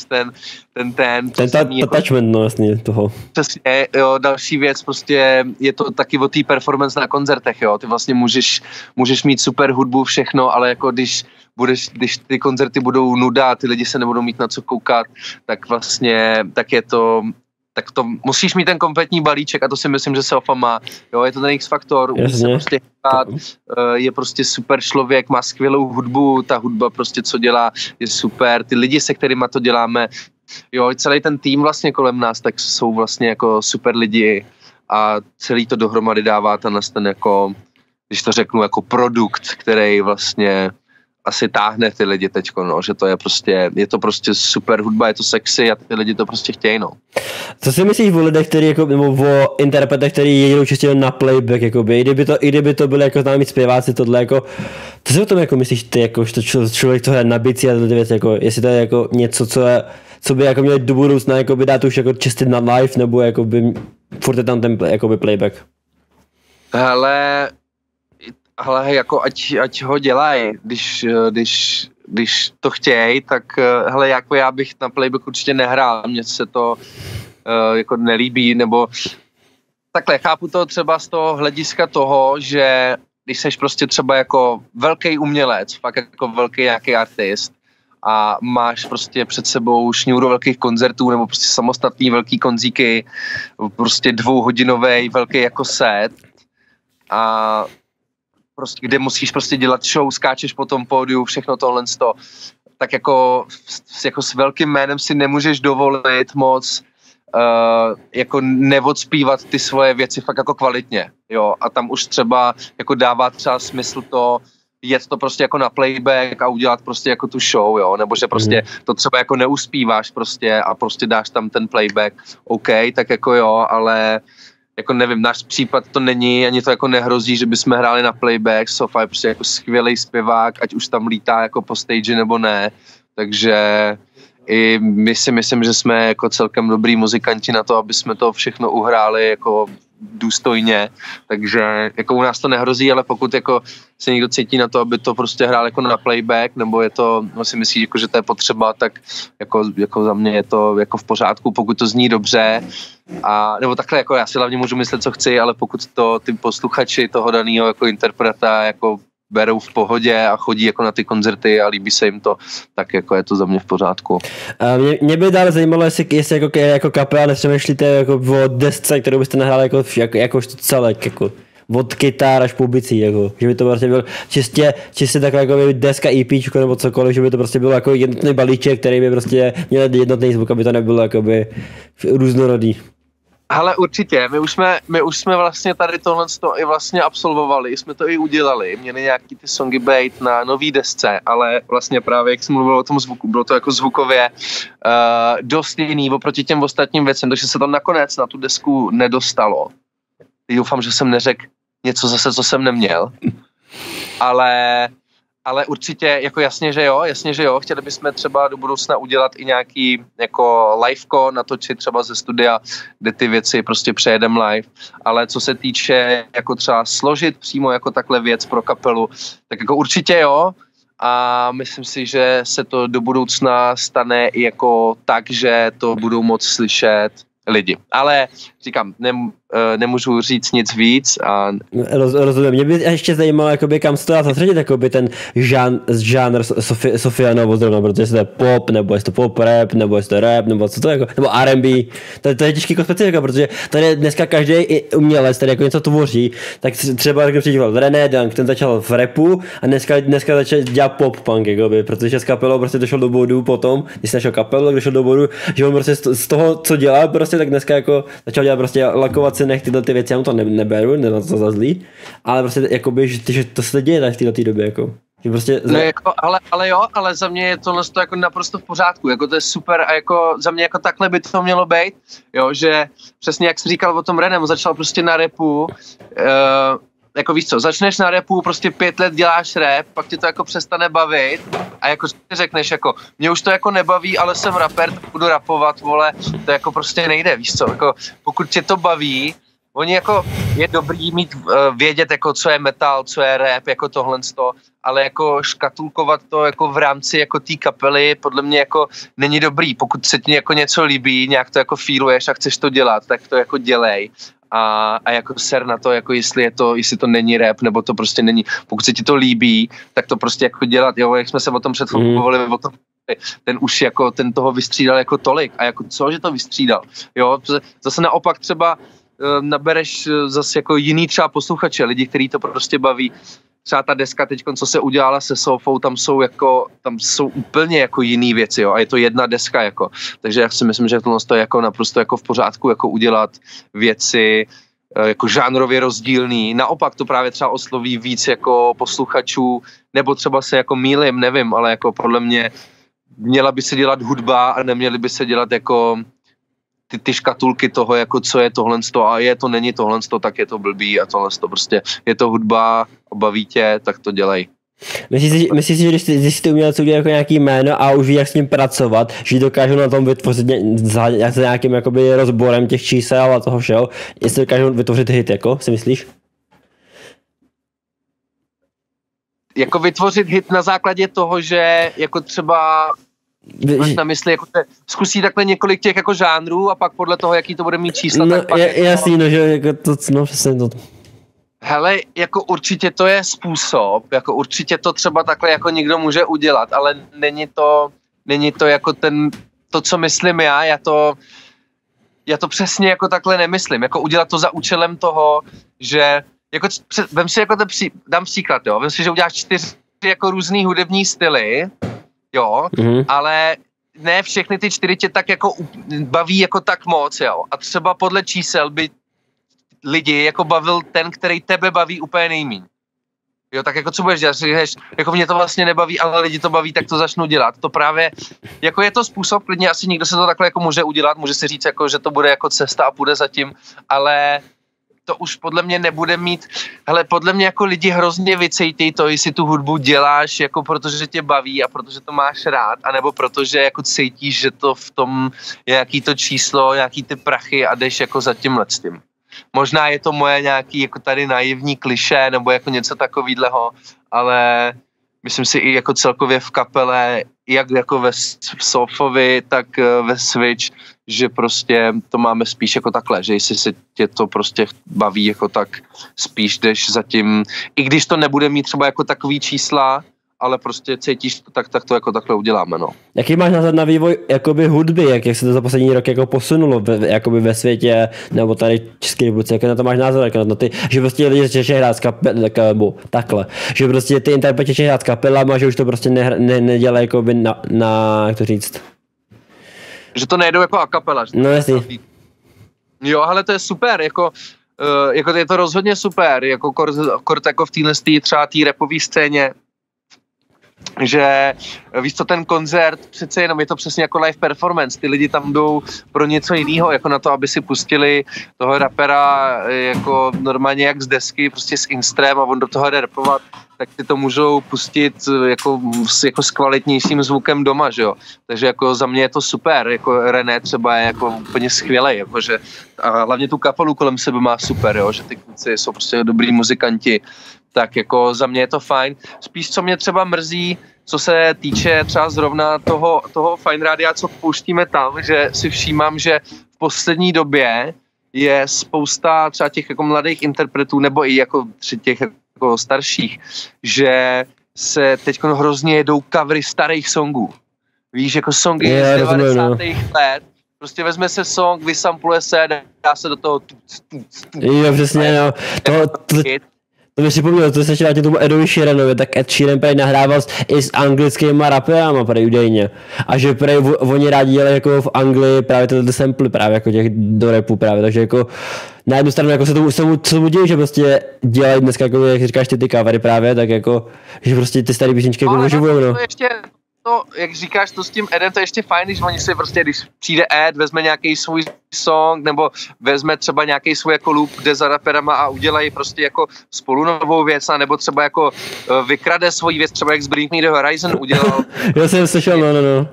attachment, no jasně, toho. Přesně, jo, další věc, prostě je to taky o té performance na koncertech, jo, ty vlastně můžeš mít super hudbu, všechno, ale jako když ty koncerty budou nuda, ty lidi se nebudou mít na co koukat, tak vlastně, tak to musíš mít ten kompletní balíček a to si myslím, že Sofa má. Jo, je to ten X-faktor, umí se prostě hrát, je prostě super člověk, má skvělou hudbu, ta hudba prostě co dělá je super, ty lidi, se kterýma to děláme, jo, celý ten tým vlastně kolem nás, tak jsou vlastně jako super lidi a celý to dohromady dává ten jako, když to řeknu, jako produkt, který vlastně asi táhne ty lidi teďko, no, že je to prostě super hudba, je to sexy a ty lidi to prostě chtějí, no. Co si myslíš o lidech, který jako, nebo o interpretech, který jedou čistě na playback, jakoby, i kdyby to byly jako známí zpěváci, tohle jako, co si o tom jako myslíš ty, jako člověk, co hraje na bicí a tyhle věci, jako, jestli to je jako něco, co by jako měl do budoucna jako by dát už jako čistě na live, nebo jako by furt je tam ten jakoby playback? Ale jako ať ho dělají, když to chtějí, tak hele, jako já bych na playback určitě nehrál, mně se to jako nelíbí, nebo takhle, chápu to třeba z toho hlediska toho, že když seš prostě třeba jako velký umělec, fakt jako velký nějaký artist a máš prostě před sebou šňůru velkých koncertů nebo prostě samostatný velký konzíky, prostě 2hodinový velký jako set a prostě, kde musíš prostě dělat show, skáčeš po tom pódiu, všechno tohle tak jako s velkým jménem si nemůžeš dovolit moc jako neodspívat ty svoje věci fakt jako kvalitně, jo, a tam už třeba jako dává třeba smysl to jet to prostě jako na playback a udělat prostě jako tu show, jo, nebo že prostě to třeba jako neuspíváš prostě a prostě dáš tam ten playback, OK, tak jako jo, ale jako nevím, náš případ to není, ani to jako nehrozí, že bychom hráli na playback, Sofa je prostě jako skvělý zpěvák, ať už tam lítá jako po stage nebo ne, takže i my si myslím, že jsme jako celkem dobrý muzikanti na to, aby jsme to všechno uhráli jako důstojně, takže jako u nás to nehrozí, ale pokud jako se někdo cítí na to, aby to prostě hrál jako na playback, nebo je to, no si myslí, jako, že to je potřeba, tak jako za mě je to jako v pořádku, pokud to zní dobře, a nebo takhle, jako já si hlavně můžu myslet, co chci, ale pokud to ty posluchači toho daného jako interpreta jako berou v pohodě a chodí jako na ty koncerty a líbí se jim to, tak jako je to za mě v pořádku. Mě by dále zajímalo, jestli jako kapela nepřemýšlíte jako o desce, kterou byste nahráli jako celek, jako od kytar až po bicí, jako, že by to prostě byl čistě takhle jako deska EPčko nebo cokoliv, že by to prostě bylo jako jednotný balíček, který by prostě měl jednotný zvuk, aby to nebylo jakoby různorodý. Ale určitě, my už jsme vlastně tady tohle i vlastně absolvovali, jsme to i udělali, měli nějaký ty songy být na nový desce, ale vlastně právě, jak jsem mluvil o tom zvuku, bylo to jako zvukově dost jiný oproti těm ostatním věcem, takže se to nakonec na tu desku nedostalo. Doufám, že jsem neřekl něco zase, co jsem neměl, ale určitě, jako jasně, že jo, chtěli bychom třeba do budoucna udělat i nějaký jako liveko, natočit třeba ze studia, kde ty věci prostě přejedem live, ale co se týče jako třeba složit přímo jako takhle věc pro kapelu, tak jako určitě jo, a myslím si, že se to do budoucna stane i jako tak, že to budou moc slyšet lidi. Ale říkám, nemůžu říct nic víc. A... Rozumím. Mě by ještě zajímalo, jakoby, kam se to dá zařadit, jakoby ten žánr Sofianovo zrovna, protože jestli to je pop, nebo jestli to pop rap, nebo jestli to rap, nebo co to jako, nebo R&B. To je těžký jako specifika, protože tady dneska každý umělec, který jako něco tvoří, tak třeba jako přijďval René Dank, ten začal v rapu a dneska začal dělat pop punk, jakoby, protože s kapelou prostě došel do bodu potom, když se našel kapelu, tak došel do bodu, že on prostě z toho, co dělá, prostě tak dneska jako začal dělat prostě lakovat si nech tyhle ty věci, já mu to neberu, nemám to za zlý, ale prostě jakoby, že to se děje tady v této době, jako. Prostě no jako, ale za mě je tohle jako naprosto v pořádku, jako to je super a jako za mě jako takhle by to mělo být, jo, že přesně jak jsi říkal o tom Renem, začal prostě na rapu, jako víš co, začneš na rapu, prostě 5 let děláš rap, pak ti to jako přestane bavit a jako řekneš jako, mě už to jako nebaví, ale jsem rapper, tak budu rapovat, vole, to jako prostě nejde, víš co, jako pokud tě to baví, oni jako je dobrý mít, vědět jako co je metal, co je rap, jako tohle ale jako škatulkovat to jako v rámci jako té kapely podle mě jako není dobrý, pokud se ti jako něco líbí, nějak to jako feeluješ a chceš to dělat, tak to jako dělej. A jako ser na to, jako jestli to není rap, nebo to prostě není, pokud se ti to líbí, tak to prostě jako dělat, jo, jak jsme se o tom před chvilkou bavili, o tom, ten už jako, ten toho vystřídal jako tolik a jako co, že to vystřídal, jo, zase naopak třeba nabereš zase jako jiný třeba posluchače, lidi, který to prostě baví, třeba ta deska teď, co se udělala se Sofou, tam jsou úplně jako jiný věci, jo, a je to jedna deska, jako, takže já si myslím, že tohle je jako naprosto jako v pořádku, jako udělat věci jako žánrově rozdílný, naopak to právě třeba osloví víc jako posluchačů, nebo třeba se jako mýlim, nevím, ale jako podle mě měla by se dělat hudba a neměly by se dělat jako ty škatulky toho, jako co je tohlensto a je to, není tohlensto, tak je to blbý a tohlensto prostě je to hudba, baví tě, tak to dělej. Myslíš si, že když ty umělci udělají jako nějaký jméno a už ví, jak s ním pracovat, že dokážou na tom vytvořit za nějakým jakoby rozborem těch čísel a toho všeho, jestli dokážou vytvořit hit, jako, si myslíš? Jako vytvořit hit na základě toho, že jako třeba máš na mysli, jako zkusí takhle několik těch jako žánrů a pak podle toho, jaký to bude mít čísla, no, tak pak jasný, no, že jako to, no přesně to. Hele, jako určitě to je způsob, jako určitě to třeba takhle jako někdo může udělat, ale není to jako to, co myslím já to přesně jako takhle nemyslím, jako udělat to za účelem toho, že jako vem si jako dám příklad, jo, vem si, že uděláš 4 jako různý hudební styly, jo, ale ne všechny ty 4 tě tak jako baví jako tak moc, jo, a třeba podle čísel by lidi jako bavil ten, který tebe baví úplně nejmíň. Jo, tak jako co budeš dělat, říkáš, jako mě to vlastně nebaví, ale lidi to baví, tak to začnu dělat. To právě, jako je to způsob, klidně asi někdo se to takhle jako může udělat, může si říct, jako, že to bude jako cesta a půjde za tím, ale to už podle mě nebude mít, hele, podle mě jako lidi hrozně vycejtějí to, jestli tu hudbu děláš, jako protože tě baví a protože to máš rád, anebo protože jako cítíš, že to v tom je nějaký to číslo, nějaký ty prachy a jdeš jako za tímhle s tím. Možná je to moje nějaký jako tady naivní klišé nebo jako něco takovýhleho, ale myslím si i jako celkově v kapele, jak jako ve Sofovi, tak ve Switch, že prostě to máme spíš jako takhle, že jestli se tě to prostě baví jako tak spíš jdeš za tím, i když to nebude mít třeba jako takový čísla, ale prostě cítíš to, tak to jako takhle uděláme, no. Jaký máš názor na vývoj jakoby hudby, jak se to za poslední rok jako posunulo jakoby ve světě, nebo tady v České republice, jak na to máš názor, jak na ty, že prostě lidi začínají hrát takhle, že prostě ty interpreti začínají hrát s kapelama, že už to prostě nedělají jakoby na, jak to říct. Že to nejedou jako a kapela. No jasný. Jo, ale to je super, jako je to rozhodně super, jako kort jako v téhle třeba té rapové scéně, že víš co, ten koncert přece jenom je to přesně jako live performance, ty lidi tam jdou pro něco jiného, jako na to, aby si pustili toho rapera jako normálně jak z desky, prostě s instrem a on do toho jde rapovat, tak si to můžou pustit jako s kvalitnějším zvukem doma, že jo. Takže jako za mě je to super, jako René třeba je jako úplně skvělej, jakože a hlavně tu kapelu kolem sebe má super, jo, že ty kluci jsou prostě dobrý muzikanti, tak jako za mě je to fajn. Spíš co mě třeba mrzí, co se týče třeba zrovna toho Fine Rádia, co pouštíme tam, že si všímám, že v poslední době je spousta třeba těch jako mladých interpretů, nebo i jako těch jako starších, že se teď hrozně jedou covery starých songů. Víš, jako songy z 90. let, prostě vezme se song, vysampluje se, dá se do toho Jo, přesně, no. To mi připomnělo, to se ještě tomu Edovi Sheeranovi, tak Ed Sheeran prej nahrával i s anglickýma raperama prej údajně. A že prej oni rádi dělají jako v Anglii právě tyhle samply právě jako těch do rapu právě, takže jako na jednu stranu jako se tomu dějí, že prostě dělají dneska jako, jak říkáš ty covery právě, tak jako, že prostě ty staré písničky jako oživujou, no. To, jak říkáš, to s tím Edem, to je ještě fajn, když oni si prostě, když přijde Ed, vezme nějaký svůj song, nebo vezme třeba nějaký svůj jako loop, jde za raperama a udělají prostě jako spolu novou věc, nebo třeba jako vykrade svoji věc, třeba jak z Bring Me The Horizon udělal. Já jsem slyšel, no.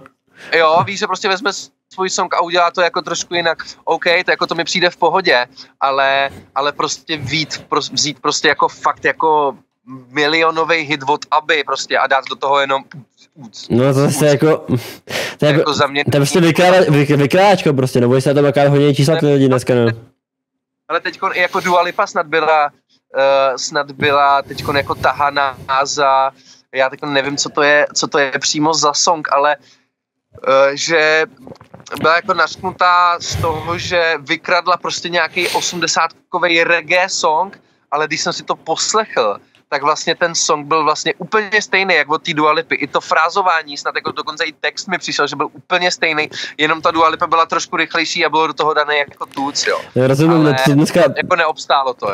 Jo, víš, že prostě vezme svůj song a udělá to jako trošku jinak. OK, to jako to mi přijde v pohodě, ale prostě vzít prostě jako fakt jako milionový hit od Abby prostě a dát do toho jenom no to zase jako to je jako za mě to je prostě vykrádačko prostě, nebo jestli tam jaká hodně čísla ty lidi dneska, no. Ale teďkon i jako Dua Lipa snad byla teďkon jako tahaná za, já teď nevím, co to je přímo za song, ale že byla jako nařknutá z toho, že vykradla prostě nějaký 80kovej reggae song, ale když jsem si to poslechl, tak vlastně ten song byl vlastně úplně stejný, jak od té Dua Lipy. I to frázování, snad jako dokonce i text mi přišel, že byl úplně stejný, jenom ta Dua Lipa byla trošku rychlejší a bylo do toho dané jako tuc, jo. Já rozumím, ale to dneska... jako neobstálo to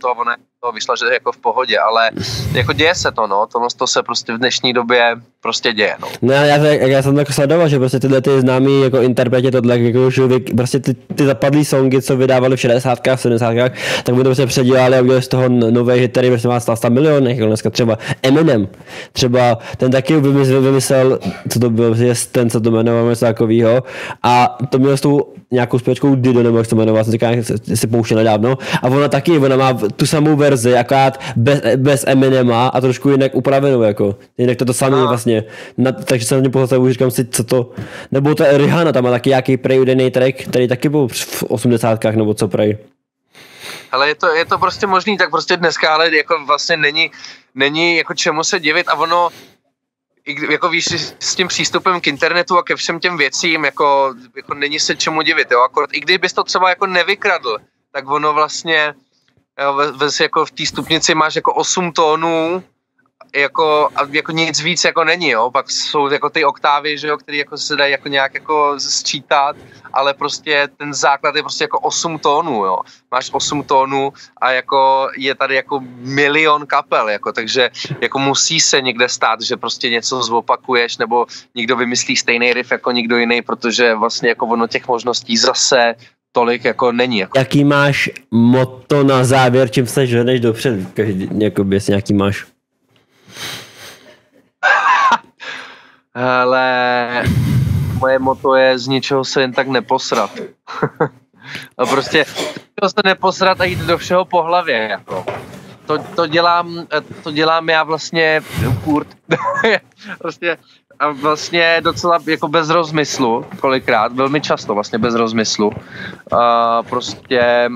a ona to vyšla, že jako v pohodě, ale jako děje se to, no, to se prostě v dnešní době prostě děje, no. No já jsem jako sledoval, že prostě tyhle ty známý jako interpreti tohle, jako člověk, prostě ty zapadlý songy, co vydávali v 60kách, 70kách, tak by to prostě předělali a udělali z toho nový hit, který prostě má 100 milionů, jako dneska třeba Eminem, třeba ten taky vymyslel, co to bylo, ten, co to jmenoval, něco takovýho, a to měl s tou nějakou zpěvačkou Dido, nebo jak se jmenoval, jsem říkal, si pouštěl nedávno, a ona má tu samou verzi, akorát bez Eminema a trošku jinak upravenou, jako, jinak to samé vlastně, takže se na mě pohlastavu, říkám si, co to, nebo to Rihanna, tam má taky nějaký prejúdený track, který taky byl v 80kách, nebo co prej. Ale je to prostě možný, tak prostě dneska, ale jako vlastně není jako čemu se divit a ono, jako víš, s tím přístupem k internetu a ke všem těm věcím, jako není se čemu divit, jo, akorát i kdybys to třeba jako nevykradl, tak ono vlastně, jako v té stupnici máš jako 8 tónů, jako nic víc jako není, jo, pak jsou jako ty oktávy, že jo, které jako se dají jako nějak jako sčítat, ale prostě ten základ je prostě jako 8 tónů, jo, máš 8 tónů a jako je tady jako milion kapel, jako, takže jako musí se někde stát, že prostě něco zopakuješ, nebo někdo vymyslí stejný riff jako někdo jiný, protože vlastně jako ono těch možností zase tolik jako není. Jako. Jaký máš motto na závěr, čím se ženeš dopředu, jakoby, jestli nějaký máš? Hele, moje motto je z ničeho se jen tak neposrat. A prostě se neposrat a jít do všeho po hlavě. Jako. To dělám já vlastně furt. Prostě, a vlastně docela jako bez rozmyslu, kolikrát, velmi často vlastně bez rozmyslu. A prostě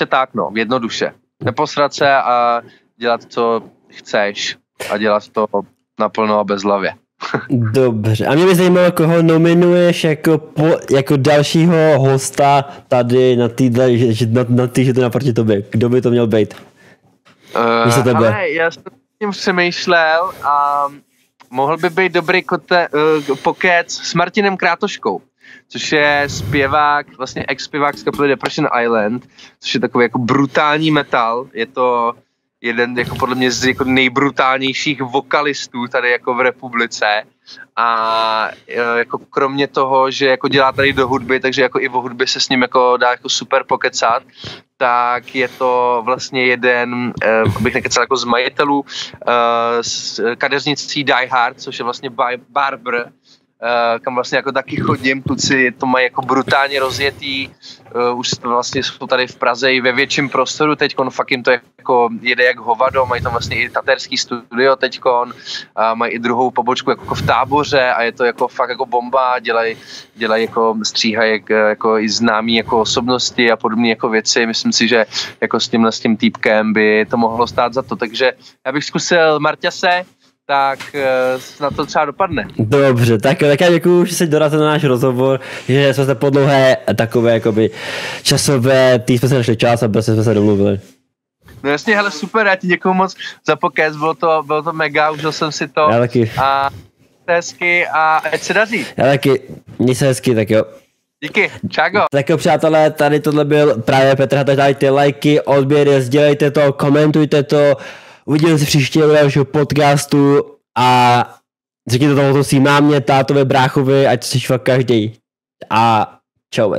tak, no, jednoduše. Neposrat se a dělat, co chceš a dělat to naplno a bezhlavě. Dobře. A mě by zajímalo, koho nominuješ jako dalšího hosta tady na že to naproti tobě. Kdo by to měl být? Ale já jsem tím přemýšlel a mohl by být dobrý pokec s Martinem Krátoškou, což je zpěvák, vlastně ex-zpěvák z kapely Depression Island, což je takový jako brutální metal. Je to jeden jako podle mě z jako nejbrutálnějších vokalistů tady jako v republice a jako kromě toho, že jako dělá tady do hudby, takže jako i o hudbě se s ním jako dá jako super pokecat, tak je to vlastně jeden, abych nekecal jako z majitelů, z kadeřnictví Die Hard, což je vlastně Barber, kam vlastně jako taky chodím, kluci to mají jako brutálně rozjetý, už vlastně jsou tady v Praze i ve větším prostoru teďkon, fakt jim to jako jede jak hovado, mají tam vlastně i taterský studio teďkon, mají i druhou pobočku jako v Táboře a je to jako fakt jako bomba, dělají jako stříhají jako i známí jako osobnosti a podobné jako věci, myslím si, že jako s tím týpkem by to mohlo stát za to, takže já bych zkusil Marťase, tak na to třeba dopadne. Dobře, tak já děkuju, že jsi dorazil na náš rozhovor, že jsme se po dlouhé takové jakoby časové, jsme se našli čas a prostě jsme se domluvili. No jasně, hele super, já ti děkuju moc za pokec, bylo to mega, užil jsem si to. Já taky. A hezky a ať se daří. Já taky, měj se hezky, tak jo. Díky, čago. Tak jo, přátelé, tady tohle byl právě Petr Hateš, dajte lajky, odběry, sdělejte to, komentujte to. Uvidíme se příště u dalšího podcastu a řekněte to svým mámě, tátovi, bráchovi, ať si fakt každý. A čau.